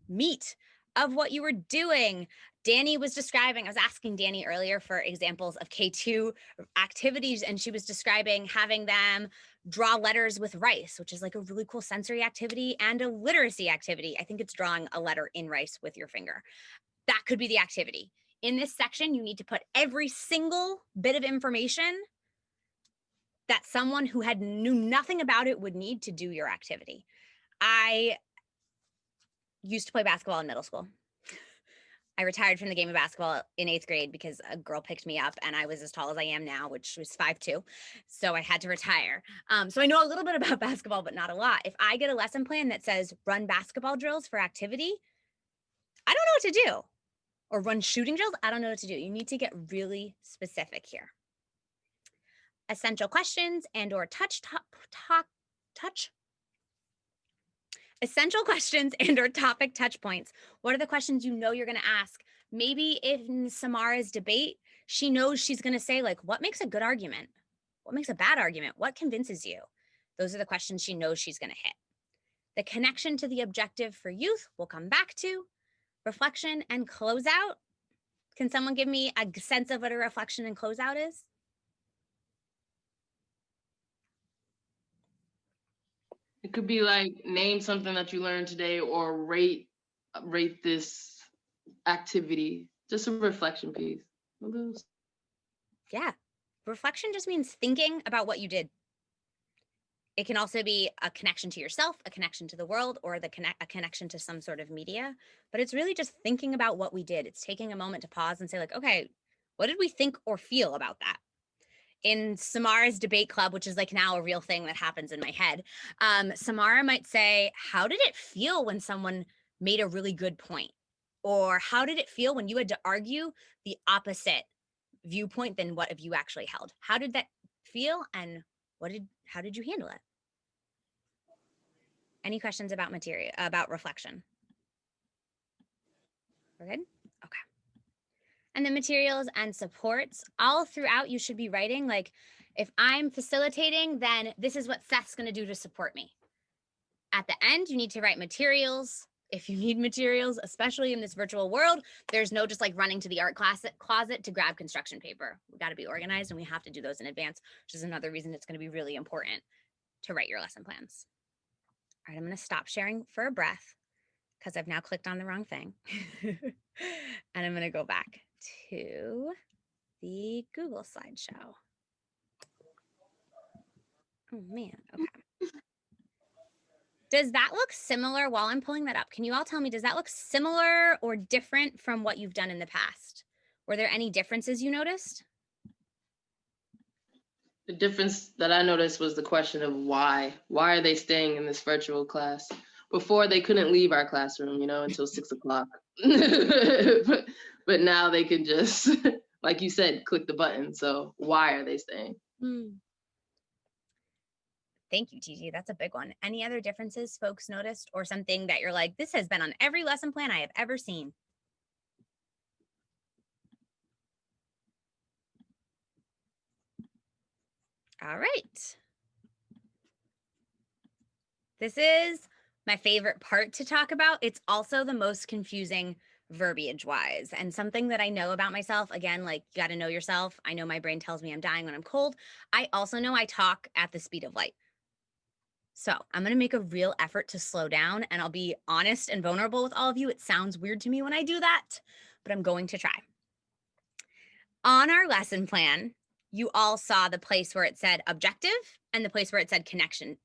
meat of what you were doing. Danny was describing, I was asking Danny earlier for examples of K2 activities, and she was describing having them draw letters with rice, which is like a really cool sensory activity, and a literacy activity. I think it's drawing a letter in rice with your finger. That could be the activity. In this section, you need to put every single bit of information that someone who knew nothing about it would need to do your activity. I used to play basketball in middle school. I retired from the game of basketball in 8th grade because a girl picked me up and I was as tall as I am now, which was 5'2". So I had to retire. So I know a little bit about basketball, but not a lot. If I get a lesson plan that says run basketball drills for activity, I don't know what to do. Or run shooting drills, I don't know what to do. You need to get really specific here. Essential questions and or essential questions and or topic touch points. What are the questions you know you're going to ask? Maybe in Samara's debate, she knows she's going to say like, what makes a good argument? What makes a bad argument? What convinces you? Those are the questions she knows she's going to hit. The connection to the objective for youth we'll come back to. Reflection and closeout. Can someone give me a sense of what a reflection and closeout is? It could be like name something that you learned today or rate this activity. Just a reflection piece. Yeah. Reflection just means thinking about what you did. It can also be a connection to yourself, a connection to the world, or a connection to some sort of media. But it's really just thinking about what we did. It's taking a moment to pause and say like, okay, what did we think or feel about that? In Samara's debate club, which is like now a real thing that happens in my head, Samara might say, how did it feel when someone made a really good point? Or how did it feel when you had to argue the opposite viewpoint than what have you actually held. How did that feel, and how did you handle it? Any questions about material, about reflection? We're good? Okay. And the materials and supports, all throughout you should be writing, like, if I'm facilitating, then this is what Seth's gonna do to support me. At the end, you need to write materials. If you need materials, especially in this virtual world, there's no just like running to the art closet to grab construction paper. We gotta be organized, and we have to do those in advance, which is another reason it's gonna be really important to write your lesson plans. All right, I'm gonna stop sharing for a breath because I've now clicked on the wrong thing. And I'm gonna go back to the Google slideshow. Oh man, okay. Does that look similar while I'm pulling that up? Can you all tell me, does that look similar or different from what you've done in the past? Were there any differences you noticed? The difference that I noticed was the question of why. Why are they staying in this virtual class? Before they couldn't leave our classroom, until 6 o'clock. but now they can just, like you said, click the button. So why are they staying? Thank you, TG. That's a big one. Any other differences folks noticed, or something that you're like, this has been on every lesson plan I have ever seen? All right. This is my favorite part to talk about. It's also the most confusing verbiage wise, and something that I know about myself. Again, like, you got to know yourself. I know my brain tells me I'm dying when I'm cold. I also know I talk at the speed of light. So I'm going to make a real effort to slow down, and I'll be honest and vulnerable with all of you. It sounds weird to me when I do that, but I'm going to try. On our lesson plan, you all saw the place where it said objective and the place where it said connection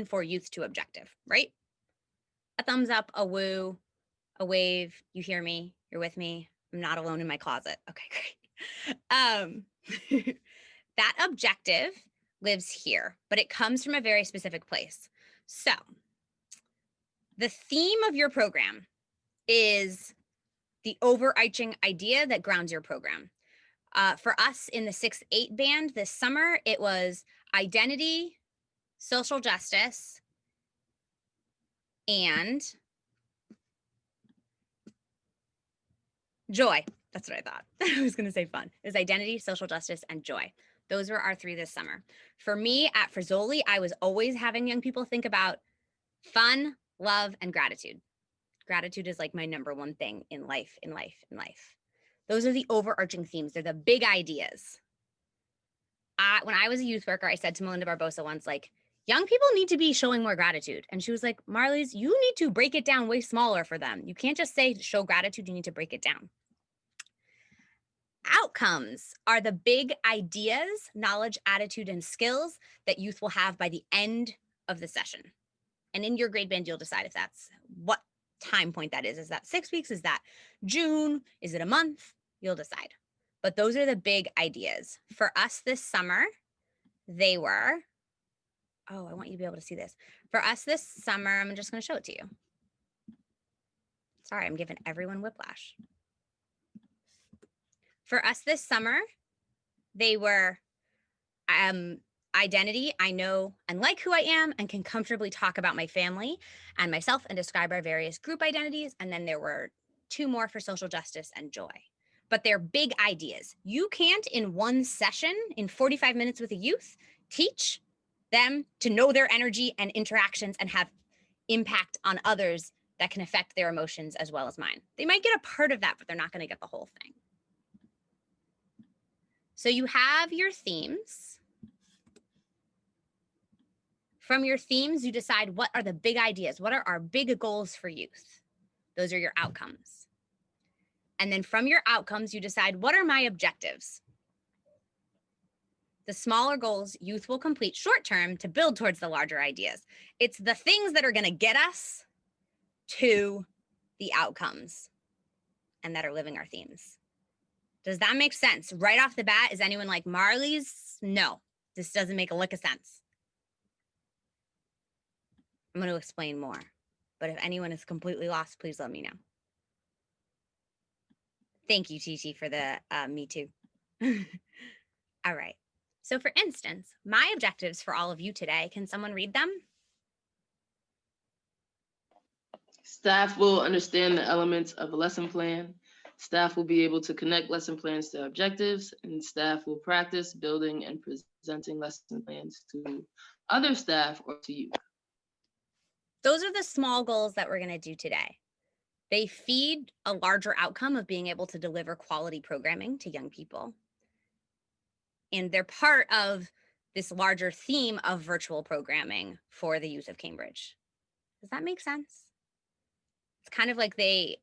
for youth to objective, right? A thumbs up, a woo, a wave. You hear me, you're with me. I'm not alone in my closet. Okay, great. That objective lives here, but it comes from a very specific place. So the theme of your program is the overarching idea that grounds your program. For us in the 6-8 band this summer, it was identity, social justice, and joy. That's what I thought. I was going to say fun. It was identity, social justice, and joy. Those were our 3 this summer. For me at Frizzoli, I was always having young people think about fun, love, and gratitude. Gratitude is like my #1 thing in life. Those are the overarching themes. They're the big ideas. When I was a youth worker, I said to Melinda Barbosa once, like, young people need to be showing more gratitude. And she was like, Marlies, you need to break it down way smaller for them. You can't just say show gratitude, you need to break it down. Outcomes are the big ideas, knowledge, attitude, and skills that youth will have by the end of the session. And in your grade band, you'll decide if that's what time point that is. Is that 6 weeks? Is that June? Is it a month? You'll decide. But those are the big ideas. For us this summer, they were, oh, I want you to be able to see this. For us this summer, I'm just going to show it to you. Sorry, I'm giving everyone whiplash. For us this summer, they were identity. I know and like who I am and can comfortably talk about my family and myself and describe our various group identities. And then there were 2 more for social justice and joy. But they're big ideas. You can't in one session, in 45 minutes with a youth, teach them to know their energy and interactions and have impact on others that can affect their emotions as well as mine. They might get a part of that, but they're not going to get the whole thing. So you have your themes. From your themes, you decide what are the big ideas, what are our big goals for youth. Those are your outcomes. And then from your outcomes, you decide what are my objectives. The smaller goals youth will complete short term to build towards the larger ideas. It's the things that are going to get us to the outcomes and that are living our themes. Does that make sense? Right off the bat, is anyone like, Marlies? No, this doesn't make a lick of sense. I'm going to explain more, but if anyone is completely lost, please let me know. Thank you, Titi, for the me too. All right. So for instance, my objectives for all of you today, can someone read them? Staff will understand the elements of a lesson plan. Staff will be able to connect lesson plans to objectives, and staff will practice building and presenting lesson plans to other staff or to you. Those are the small goals that we're going to do today. They feed a larger outcome of being able to deliver quality programming to young people. And they're part of this larger theme of virtual programming for the youth of Cambridge. Does that make sense? It's kind of like they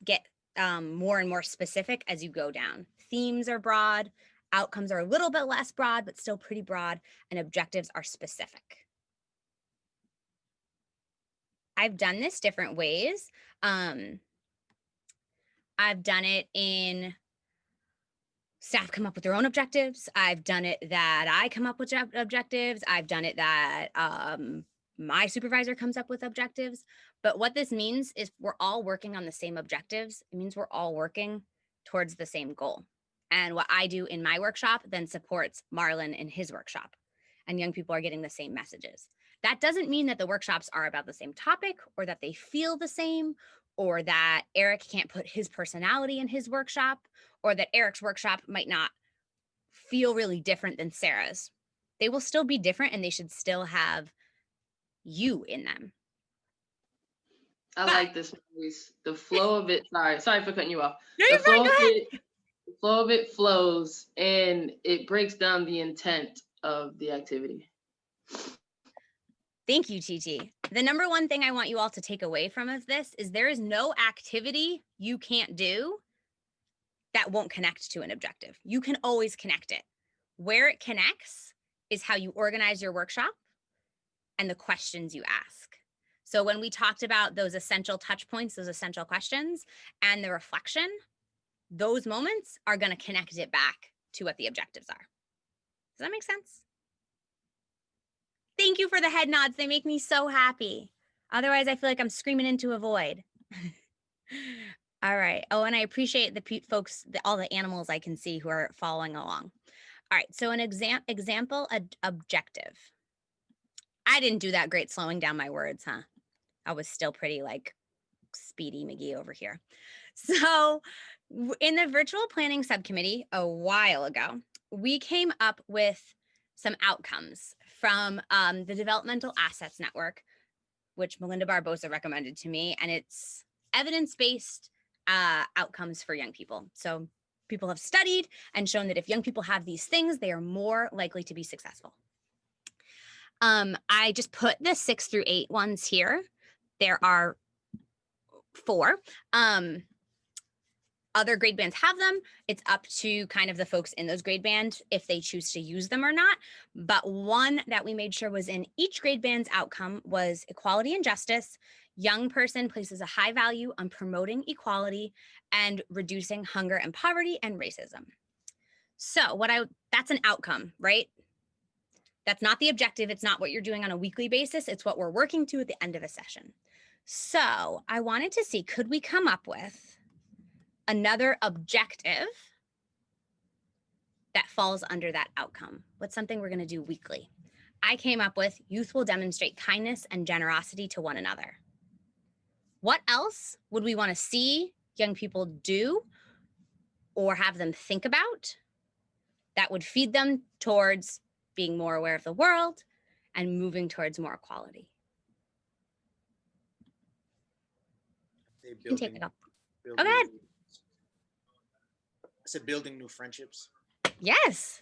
get more and more specific as you go down. Themes are broad, outcomes are a little bit less broad, but still pretty broad, and objectives are specific. I've done this different ways. I've done it in staff come up with their own objectives. I've done it that I come up with objectives. I've done it that my supervisor comes up with objectives. But what this means is we're all working on the same objectives. It means we're all working towards the same goal. And what I do in my workshop then supports Marlon in his workshop. And young people are getting the same messages. That doesn't mean that the workshops are about the same topic or that they feel the same or that Eric can't put his personality in his workshop or that Eric's workshop might not feel really different than Sarah's. They will still be different and they should still have you in them. I like this, Maurice. The flow of it, sorry for cutting you off. No, The flow of it flows and it breaks down the intent of the activity. Thank you, TT. The number one thing I want you all to take away from this is there is no activity you can't do that won't connect to an objective. You can always connect it. Where it connects is how you organize your workshop and the questions you ask. So when we talked about those essential touch points, those essential questions, and the reflection, those moments are going to connect it back to what the objectives are. Does that make sense? Thank you for the head nods. They make me so happy. Otherwise, I feel like I'm screaming into a void. All right. Oh, and I appreciate the folks, all the animals I can see who are following along. All right. So an example objective. I didn't do that great slowing down my words, huh? I was still pretty like Speedy McGee over here. So in the virtual planning subcommittee a while ago, we came up with some outcomes from the Developmental Assets Network, which Melinda Barbosa recommended to me, and it's evidence-based outcomes for young people. So people have studied and shown that if young people have these things, they are more likely to be successful. I just put the 6 through 8 ones here. There are 4. Other grade bands have them. It's up to kind of the folks in those grade bands if they choose to use them or not. But one that we made sure was in each grade band's outcome was equality and justice. Young person places a high value on promoting equality and reducing hunger and poverty and racism. So that's an outcome, right? That's not the objective. It's not what you're doing on a weekly basis. It's what we're working to at the end of a session. So I wanted to see, could we come up with another objective that falls under that outcome? What's something we're going to do weekly? I came up with youth will demonstrate kindness and generosity to one another. What else would we want to see young people do or have them think about that would feed them towards being more aware of the world and moving towards more equality? You can take it up. Oh, go ahead. I said building new friendships. Yes.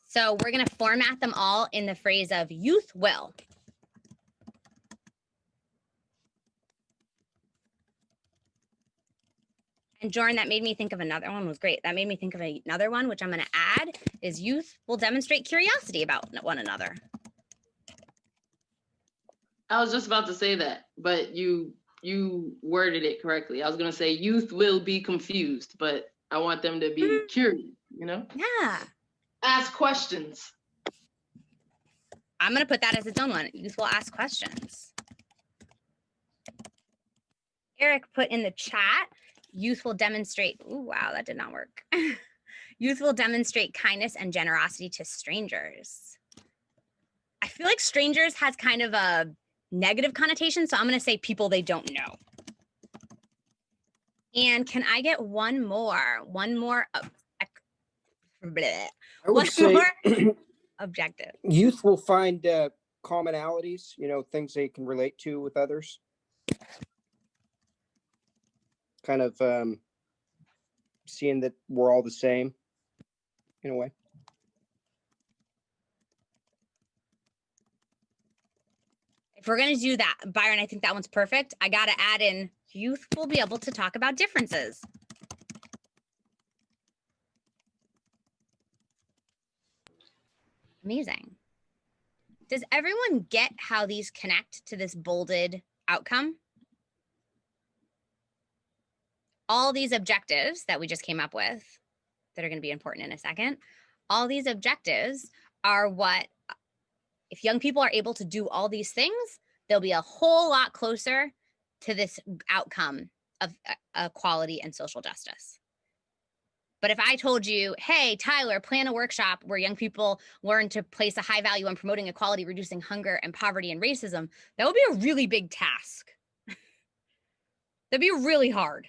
So we're going to format them all in the phrase of youth will. And Jordan, that made me think of another one. Was great. That made me think of another one, which I'm going to add is youth will demonstrate curiosity about one another. I was just about to say that, but you worded it correctly. I was going to say youth will be confused, but I want them to be curious, you know? Yeah. Ask questions. I'm going to put that as its own one. Youth will ask questions. Eric put in the chat, youth will demonstrate. Ooh, wow, that did not work. Youth will demonstrate kindness and generosity to strangers. I feel like strangers has kind of a negative connotation, so I'm going to say people they don't know. And can I get one more objective? Youth will find commonalities, things they can relate to with others. Kind of seeing that we're all the same in a way. If we're going to do that, Byron, I think that one's perfect. I got to add in youth will be able to talk about differences. Amazing. Does everyone get how these connect to this bolded outcome? All these objectives that we just came up with that are going to be important in a second, all these objectives are what, if young people are able to do all these things, they'll be a whole lot closer to this outcome of equality and social justice. But if I told you, hey, Tyler, plan a workshop where young people learn to place a high value on promoting equality, reducing hunger and poverty and racism, that would be a really big task. That'd be really hard.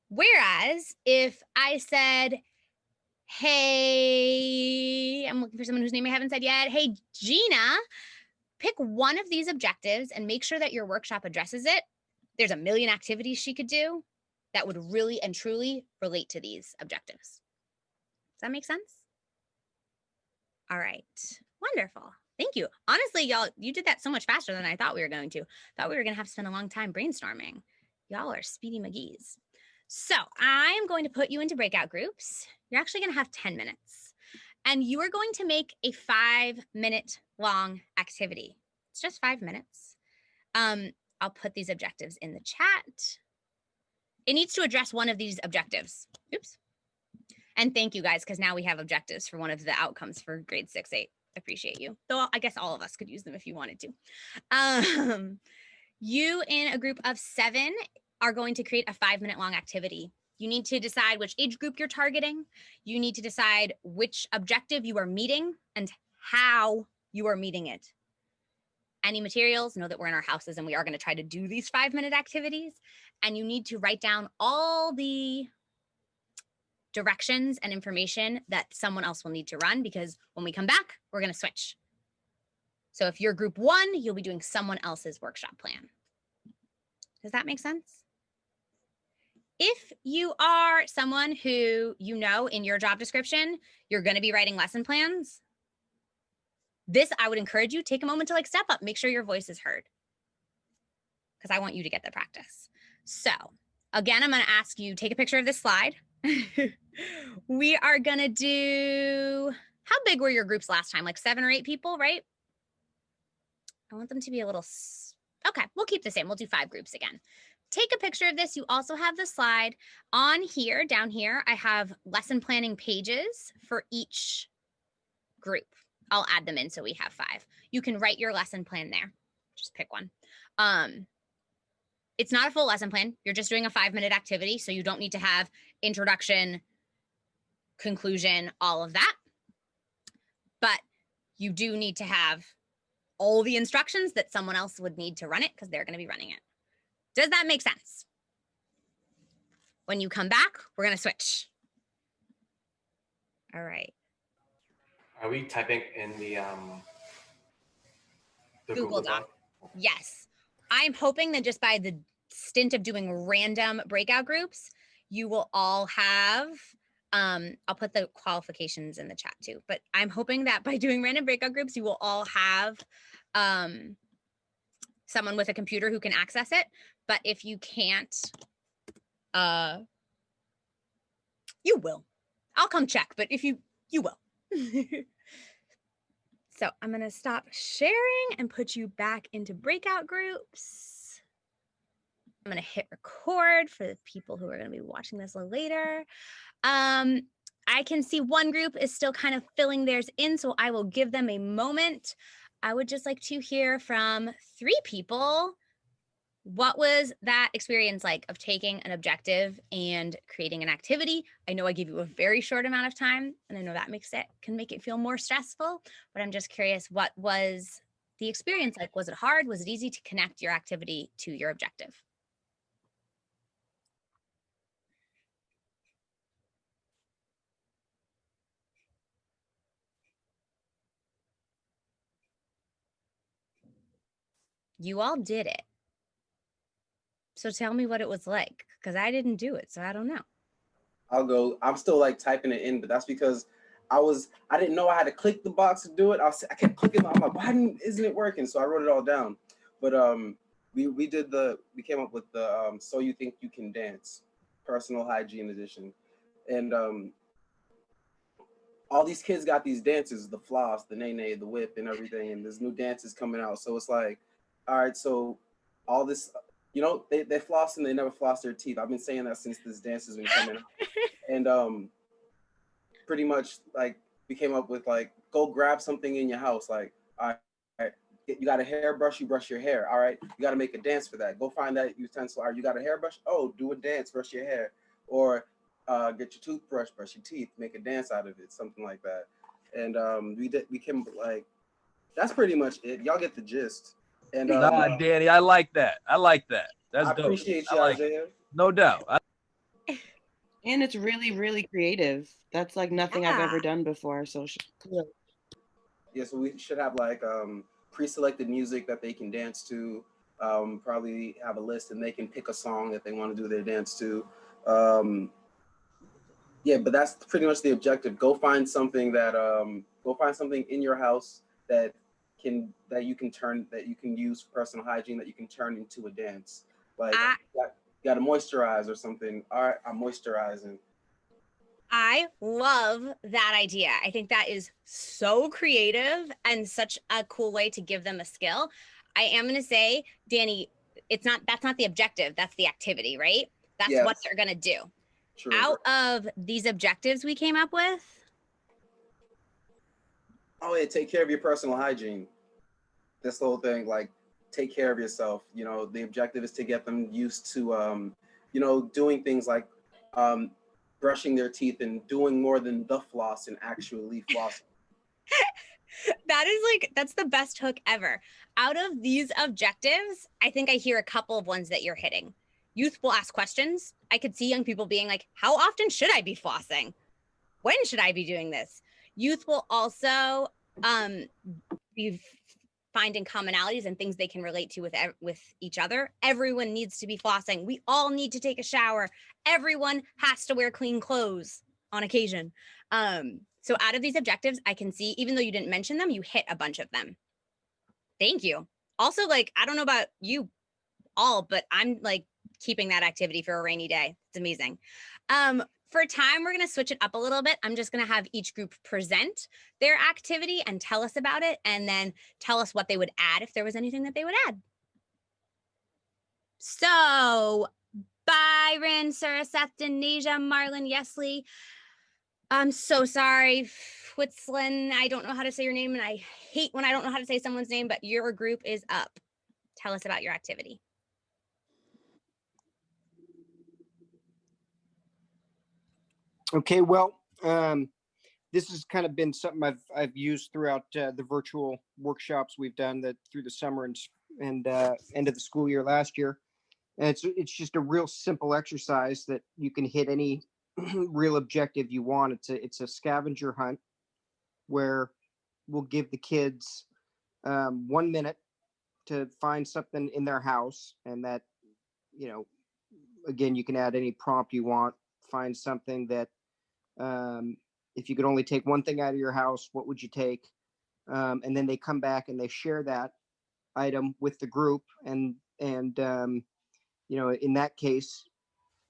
Whereas if I said, hey, I'm looking for someone whose name I haven't said yet. Hey, Gina, pick one of these objectives and make sure that your workshop addresses it. There's a million activities she could do that would really and truly relate to these objectives. Does that make sense? All right, wonderful. Thank you. Honestly, y'all, you did that so much faster than I thought we were going to. Thought we were going to have to spend a long time brainstorming. Y'all are speedy McGee's. So I am going to put you into breakout groups. You're actually going to have 10 minutes. And you are going to make a 5-minute long activity. It's just 5 minutes. I'll put these objectives in the chat. It needs to address one of these objectives. Oops. And thank you guys, because now we have objectives for one of the outcomes for grade 6-8. Appreciate you. Though I guess all of us could use them if you wanted to. You in a group of 7 are going to create a 5-minute long activity. You need to decide which age group you're targeting. You need to decide which objective you are meeting and how you are meeting it. Any materials, know that we're in our houses and we are going to try to do these 5-minute activities. And you need to write down all the directions and information that someone else will need to run, because when we come back, we're going to switch. So if you're group 1, you'll be doing someone else's workshop plan. Does that make sense? If you are someone who you know in your job description, you're going to be writing lesson plans, this, I would encourage you, take a moment to like step up, make sure your voice is heard, because I want you to get the practice. So again, I'm going to ask you, take a picture of this slide. We are going to do, how big were your groups last time? Like 7 or 8 people, right? I want them to be a little, okay, we'll keep the same. We'll do 5 groups again. Take a picture of this. You also have the slide on here, down here. I have lesson planning pages for each group. I'll add them in so we have 5. You can write your lesson plan there. Just pick one. It's not a full lesson plan. You're just doing a 5-minute activity, so you don't need to have introduction, conclusion, all of that. But you do need to have all the instructions that someone else would need to run it, because they're going to be running it. Does that make sense? When you come back, we're going to switch. All right. Are we typing in the Google Doc? Yes. I'm hoping that just by the stint of doing random breakout groups, you will all have, I'll put the qualifications in the chat too, but I'm hoping that by doing random breakout groups, you will all have someone with a computer who can access it. But if you can't, you will. I'll come check, but if you will. So I'm going to stop sharing and put you back into breakout groups. I'm going to hit record for the people who are going to be watching this later. I can see one group is still kind of filling theirs in, so I will give them a moment. I would just like to hear from 3 people what was that experience like of taking an objective and creating an activity? I know I gave you a very short amount of time, and I know that can make it feel more stressful, but I'm just curious, what was the experience like? Was it hard? Was it easy to connect your activity to your objective? You all did it. So tell me what it was like, because I didn't do it, so I don't know. I'll go. I'm still like typing it in, but that's because I didn't know I had to click the box to do it. I kept clicking. I'm like, why isn't it working? So I wrote it all down. But we came up with the So You Think You Can Dance, personal hygiene edition, and all these kids got these dances, the floss, the nay, the whip, and everything, and there's new dances coming out. So it's like, all right, so all this, they floss and they never floss their teeth. I've been saying that since this dance has been coming out. And pretty much like we came up with like, go grab something in your house. Like, all right, you got a hairbrush, you brush your hair. All right, you got to make a dance for that. Go find that utensil. All right, you got a hairbrush? Oh, do a dance, brush your hair. Or get your toothbrush, brush your teeth, make a dance out of it, something like that. And we came like, that's pretty much it. Y'all get the gist. And nah, Danny, I like that. That's I dope. appreciate you, like Isaiah. No doubt. And it's really, really creative. That's like nothing I've ever done before. So yeah, so we should have like pre-selected music that they can dance to. Probably have a list and they can pick a song that they want to do their dance to. Yeah, but that's pretty much the objective. Go find something in your house that you can use for personal hygiene, that you can turn into a dance. Like you got to moisturize or something. All right, I'm moisturizing. I love that idea. I think that is so creative and such a cool way to give them a skill. I am going to say, Danny, that's not the objective. That's the activity, right? That's what they're going to do. True. Out of these objectives we came up with. Oh, yeah, take care of your personal hygiene. This whole thing, like, take care of yourself. The objective is to get them used to, doing things like brushing their teeth and doing more than the floss and actually flossing. That's the best hook ever. Out of these objectives, I think I hear a couple of ones that you're hitting. Youth will ask questions. I could see young people being like, how often should I be flossing? When should I be doing this? Youth will also be finding commonalities and things they can relate to with each other. Everyone needs to be flossing. We all need to take a shower. Everyone has to wear clean clothes on occasion. So out of these objectives, I can see, even though you didn't mention them, you hit a bunch of them. Thank you. Also, like, I don't know about you all, but I'm like keeping that activity for a rainy day. It's amazing. For time, we're going to switch it up a little bit. I'm just going to have each group present their activity and tell us about it, and then tell us what they would add if there was anything that they would add. So, Byron, Sarah, Seth, Denasia, Marlon, Yesley. I'm so sorry, Fwitzlin. I don't know how to say your name, and I hate when I don't know how to say someone's name, but your group is up. Tell us about your activity. Okay, well, this has kind of been something I've used throughout the virtual workshops we've done through the summer and end of the school year last year. And it's just a real simple exercise that you can hit any real objective you want. It's a scavenger hunt where we'll give the kids 1 minute to find something in their house, and that, again, you can add any prompt you want. Find something that, if you could only take one thing out of your house, what would you take? And then they come back and they share that item with the group, and in that case,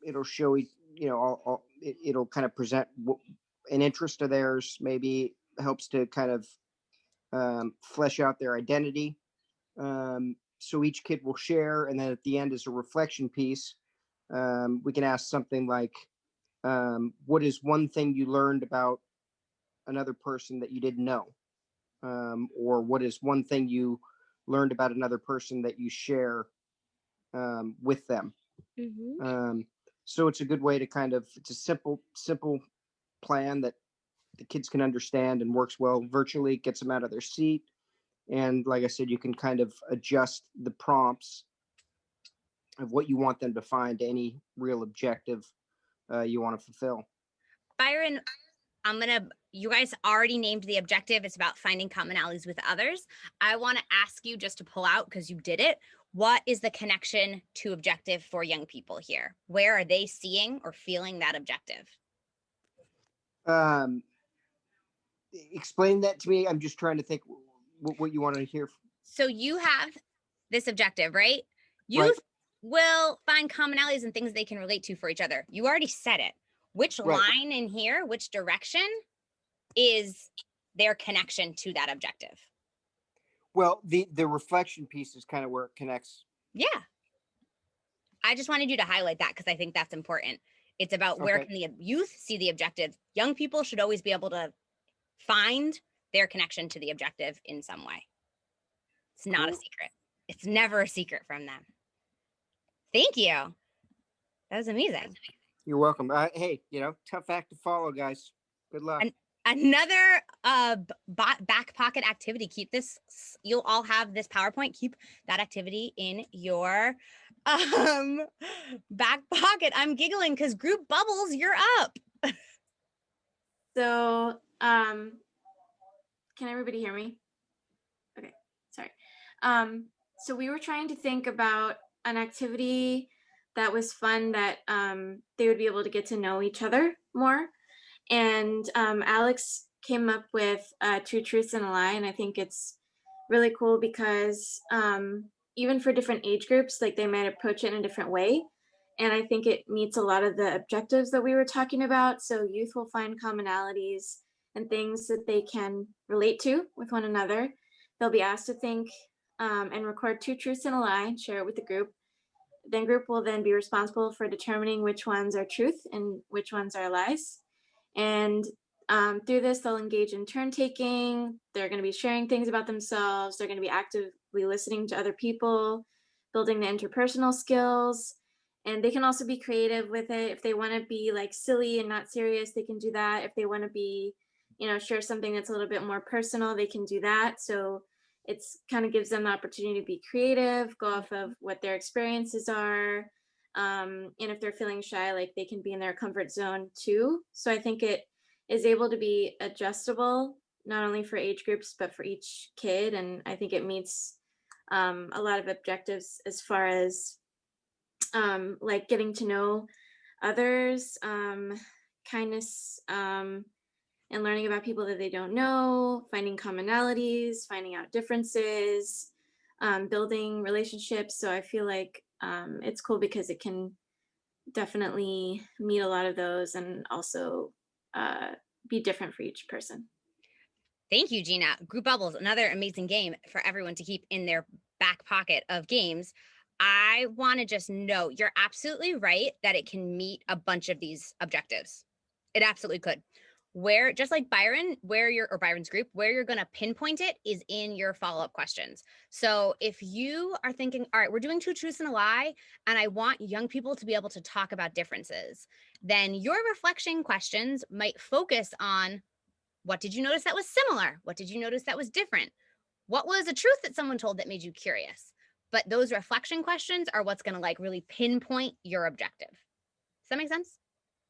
it'll show, it'll kind of present an interest of theirs, maybe helps to kind of flesh out their identity. So each kid will share, and then at the end is a reflection piece. We can ask something like, what is one thing you learned about another person that you didn't know? Or what is one thing you learned about another person that you share with them. So it's a good way to it's a simple plan that the kids can understand and works well virtually, gets them out of their seat. And like I said, you can kind of adjust the prompts of what you want them to find to any real objective you want to fulfill. Byron, you guys already named the objective. It's about finding commonalities with others. I want to ask you, just to pull out, because you did it, what is the connection to objective for young people here? Where are they seeing or feeling that objective? Explain that to me. I'm just trying to think what you want to hear. So you have this objective, right? Youth will find commonalities and things they can relate to for each other. You already said it. Which line in here, which direction is their connection to that objective? Well, the reflection piece is kind of where it connects. Yeah. I just wanted you to highlight that because I think that's important. It's about where can the youth see the objective. Young people should always be able to find their connection to the objective in some way. It's not a secret. It's never a secret from them. Thank you. That was amazing. You're welcome. Hey, tough act to follow, guys. Good luck. Another back pocket activity. Keep this. You'll all have this PowerPoint. Keep that activity in your back pocket. I'm giggling because group bubbles, you're up. So, can everybody hear me? Okay, sorry. So we were trying to think about an activity that was fun that they would be able to get to know each other more. And Alex came up with 2 truths and a lie, and I think it's really cool because even for different age groups, like they might approach it in a different way. And I think it meets a lot of the objectives that we were talking about. So youth will find commonalities and things that they can relate to with one another. They'll be asked to think and record 2 truths and a lie and share it with the group. Then group will then be responsible for determining which ones are truth and which ones are lies. And through this, they'll engage in turn taking. They're going to be sharing things about themselves. They're going to be actively listening to other people, building the interpersonal skills. And they can also be creative with it. If they want to be like silly and not serious, they can do that. If they want to be, share something that's a little bit more personal, they can do that. So it's kind of gives them the opportunity to be creative, go off of what their experiences are. And if they're feeling shy, like they can be in their comfort zone too. So I think it is able to be adjustable, not only for age groups, but for each kid. And I think it meets a lot of objectives as far as like getting to know others, kindness, and learning about people that they don't know, finding commonalities, finding out differences, building relationships. So I feel like it's cool because it can definitely meet a lot of those and also be different for each person. Thank you, Gina. Group Bubbles, another amazing game for everyone to keep in their back pocket of games. I want to just note, you're absolutely right that it can meet a bunch of these objectives. It absolutely could. Where, just like Byron, Byron's group, where you're going to pinpoint it is in your follow-up questions. So if you are thinking, all right, we're doing 2 truths and a lie, and I want young people to be able to talk about differences, then your reflection questions might focus on, what did you notice that was similar? What did you notice that was different? What was a truth that someone told that made you curious? But those reflection questions are what's going to like really pinpoint your objective. Does that make sense?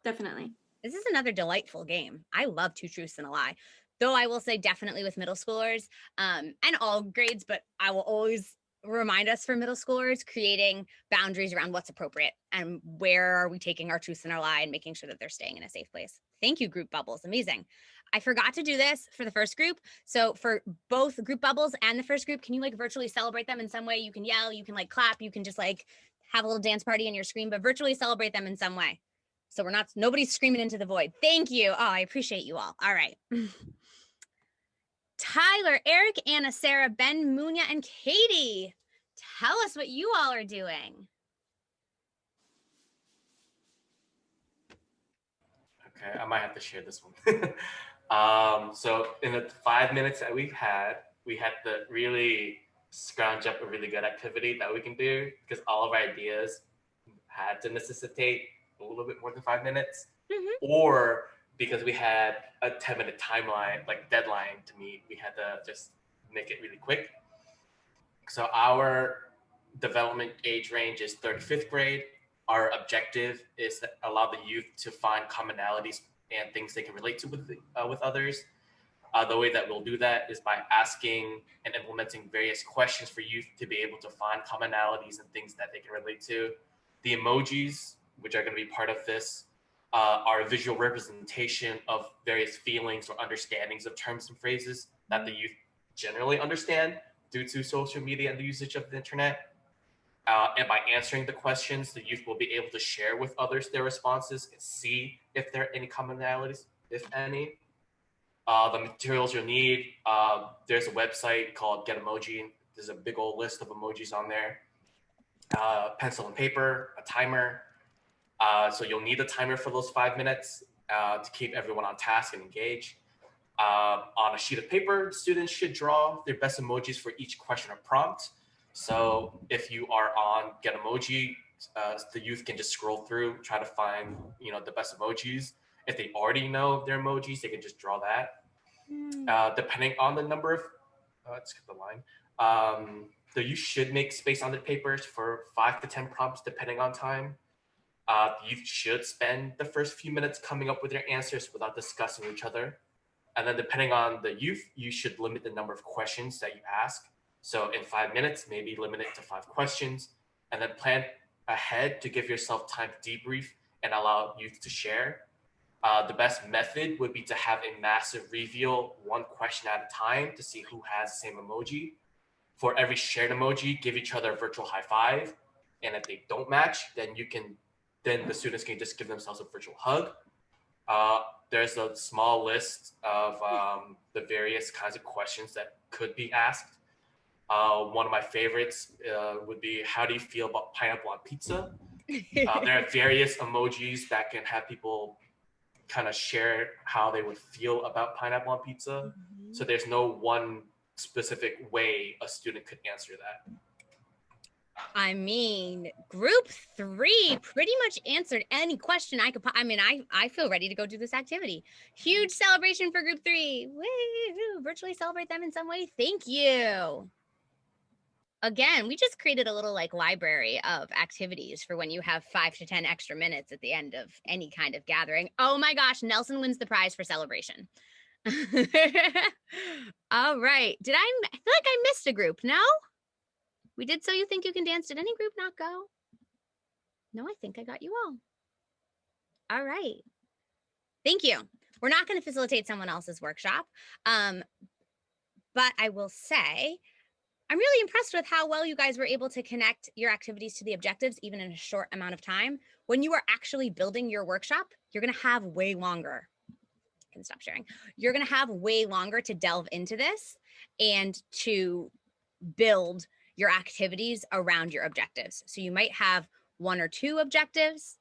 Definitely. This is another delightful game. I love 2 truths and a lie, though I will say definitely with middle schoolers and all grades, but I will always remind us for middle schoolers, creating boundaries around what's appropriate and where are we taking our truths and our lie and making sure that they're staying in a safe place. Thank you, Group Bubbles. Amazing. I forgot to do this for the first group. So for both Group Bubbles and the first group, can you like virtually celebrate them in some way? You can yell, you can like clap, you can just like have a little dance party in your screen, but virtually celebrate them in some way. So nobody's screaming into the void. Thank you. Oh, I appreciate you all. All right. Tyler, Eric, Anna, Sarah, Ben, Munya, and Katie. Tell us what you all are doing. Okay, I might have to share this one. So in the 5 minutes that we had to really scrounge up a really good activity that we can do, because all of our ideas had to necessitate a little bit more than 5 minutes, or because we had a 10-minute timeline, like deadline to meet, we had to just make it really quick. So our development age range is 3rd to 5th grade. Our objective is to allow the youth to find commonalities and things they can relate to with others. The way that we'll do that is by asking and implementing various questions for youth to be able to find commonalities and things that they can relate to. The emojis, which are going to be part of this, are a visual representation of various feelings or understandings of terms and phrases that the youth generally understand due to social media and the usage of the internet. And by answering the questions, the youth will be able to share with others their responses and see if there are any commonalities, if any. The materials you'll need, there's a website called Get Emoji. There's a big old list of emojis on there. Pencil and paper, a timer. So you'll need a timer for those 5 minutes to keep everyone on task and engaged. On a sheet of paper, students should draw their best emojis for each question or prompt. So if you are on Get Emoji, the youth can just scroll through, try to find the best emojis. If they already know their emojis, they can just draw that. Depending on the number of, let's skip the line. The youth should make space on the papers for 5 to 10 prompts, depending on time. The youth should spend the first few minutes coming up with their answers without discussing each other. And then depending on the youth, you should limit the number of questions that you ask. So in 5 minutes, maybe limit it to 5 questions, and then plan ahead to give yourself time to debrief and allow youth to share. The best method would be to have a massive reveal, 1 question at a time, to see who has the same emoji. For every shared emoji, give each other a virtual high five. And if they don't match, then the students can just give themselves a virtual hug. There's a small list of the various kinds of questions that could be asked. One of my favorites would be, how do you feel about pineapple on pizza? There are various emojis that can have people kind of share how they would feel about pineapple on pizza. So there's no one specific way a student could answer that. I mean, group 3 pretty much answered any question I could. I feel ready to go do this activity. Huge celebration for group 3. Woo! Virtually celebrate them in some way. Thank you. Again, we just created a little library of activities for when you have 5 to 10 extra minutes at the end of any kind of gathering. Oh my gosh, Nelson wins the prize for celebration. All right. I feel like I missed a group, no? We did So You Think You Can Dance. Did any group not go? No, I think I got you all. All right. Thank you. We're not going to facilitate someone else's workshop. But I will say, I'm really impressed with how well you guys were able to connect your activities to the objectives, even in a short amount of time. When you are actually building your workshop, you're going to have way longer. I can stop sharing. You're going to have way longer to delve into this and to build your activities around your objectives. So you might have 1 or 2 objectives.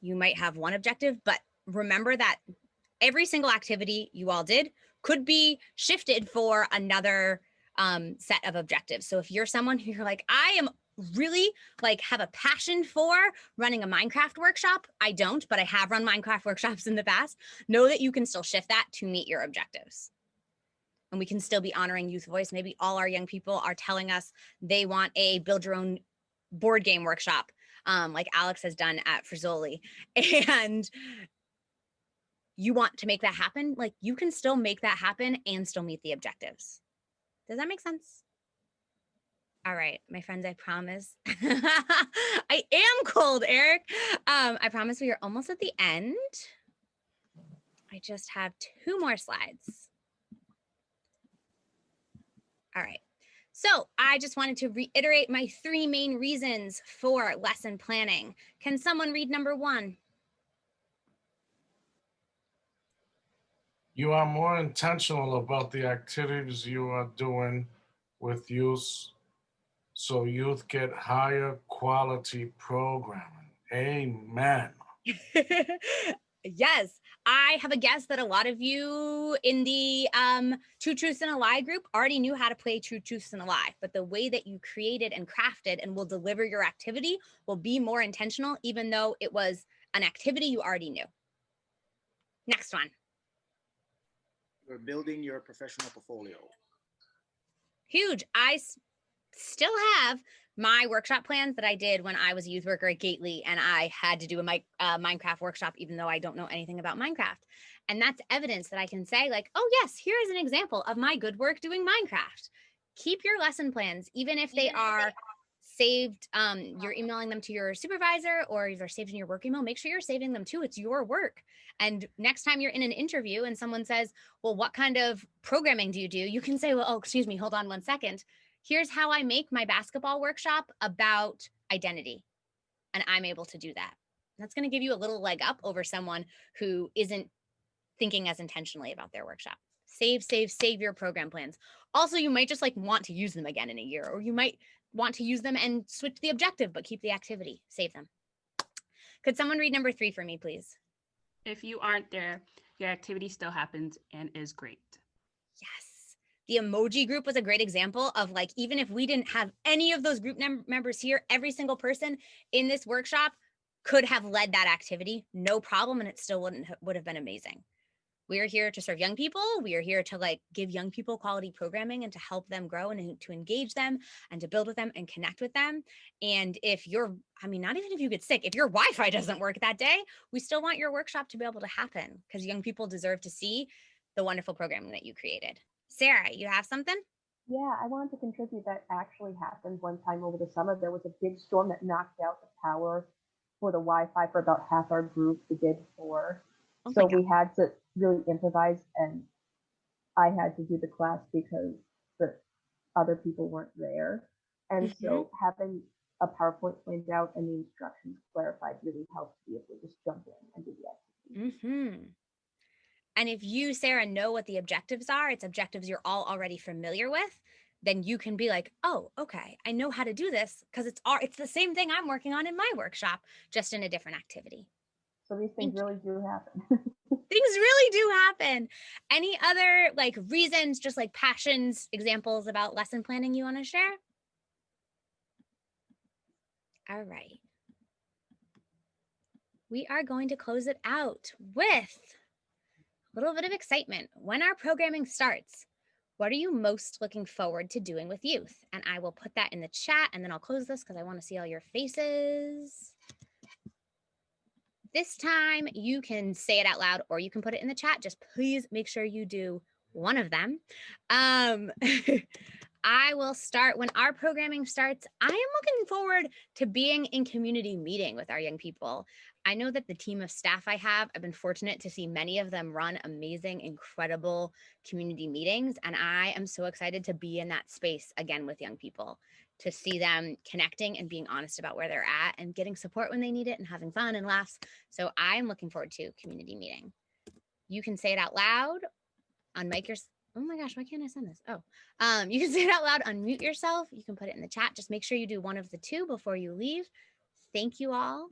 You might have 1 objective, but remember that every single activity you all did could be shifted for another set of objectives. So if you're someone who you're like, I am really have a passion for running a Minecraft workshop, I don't, but I have run Minecraft workshops in the past, know that you can still shift that to meet your objectives. And we can still be honoring youth voice. Maybe all our young people are telling us they want a build your own board game workshop, like Alex has done at Frizzoli. And you want to make that happen, you can still make that happen and still meet the objectives. Does that make sense? All right, my friends, I promise. I am cold, Eric. I promise we are almost at the end. I just have 2 more slides. All right. So I just wanted to reiterate my 3 main reasons for lesson planning. Can someone read number 1? You are more intentional about the activities you are doing with youth, so youth get higher quality programming. Amen. Yes, I have a guess that a lot of you in the Two Truths and a Lie group already knew how to play Two Truths and a Lie, but the way that you created and crafted and will deliver your activity will be more intentional, even though it was an activity you already knew. Next one. We're building your professional portfolio. Huge. I still have my workshop plans that I did when I was a youth worker at Gately, and I had to do a Minecraft workshop, even though I don't know anything about Minecraft. And that's evidence that I can say, like, oh yes, here is an example of my good work doing Minecraft. Keep your lesson plans, even if they are saved, you're emailing them to your supervisor or they're saved in your work email, make sure you're saving them too. It's your work. And next time you're in an interview and someone says, well, what kind of programming do? You can say, well, oh, excuse me, hold on 1 second. Here's how I make my basketball workshop about identity. And I'm able to do that. That's going to give you a little leg up over someone who isn't thinking as intentionally about their workshop. Save your program plans. Also, you might just like want to use them again in a year, or you might want to use them and switch the objective, but keep the activity. Save them. Could someone read number 3 for me, please? If you aren't there, your activity still happens and is great. Yes. The emoji group was a great example of like, even if we didn't have any of those group members here, every single person in this workshop could have led that activity, no problem, and it still would have been amazing. We are here to serve young people. We are here to like give young people quality programming and to help them grow and to engage them and to build with them and connect with them. And if you're, I mean, not even if you get sick, if your Wi-Fi doesn't work that day, we still want your workshop to be able to happen because young people deserve to see the wonderful programming that you created. Sarah, you have something? Yeah, I wanted to contribute. That actually happened one time over the summer. There was a big storm that knocked out the power for the Wi-Fi for about half our group the day before. Oh so we had to really improvise, and I had to do the class because the other people weren't there. And so having a PowerPoint planned out and the instructions clarified really helped to be able to just jump in and do the activity. And if you, Sarah, know what the objectives are, it's objectives you're all already familiar with, then you can be like, oh, okay, I know how to do this because it's the same thing I'm working on in my workshop, just in a different activity. So these things really do happen. Things really do happen. Any other like reasons, just like passions, examples about lesson planning you want to share? All right. We are going to close it out with a little bit of excitement. When our programming starts, what are you most looking forward to doing with youth? And I will put that in the chat and then I'll close this because I want to see all your faces. This time you can say it out loud or you can put it in the chat. Just please make sure you do one of them. I will start when our programming starts. I am looking forward to being in community meeting with our young people. I know that the team of staff I've been fortunate to see many of them run amazing, incredible community meetings. And I am so excited to be in that space again with young people, to see them connecting and being honest about where they're at and getting support when they need it and having fun and laughs. So I'm looking forward to community meeting. You can say it out loud, unmic yourself. Oh my gosh, why can't I send this? Oh, you can say it out loud, unmute yourself. You can put it in the chat. Just make sure you do one of the two before you leave. Thank you all.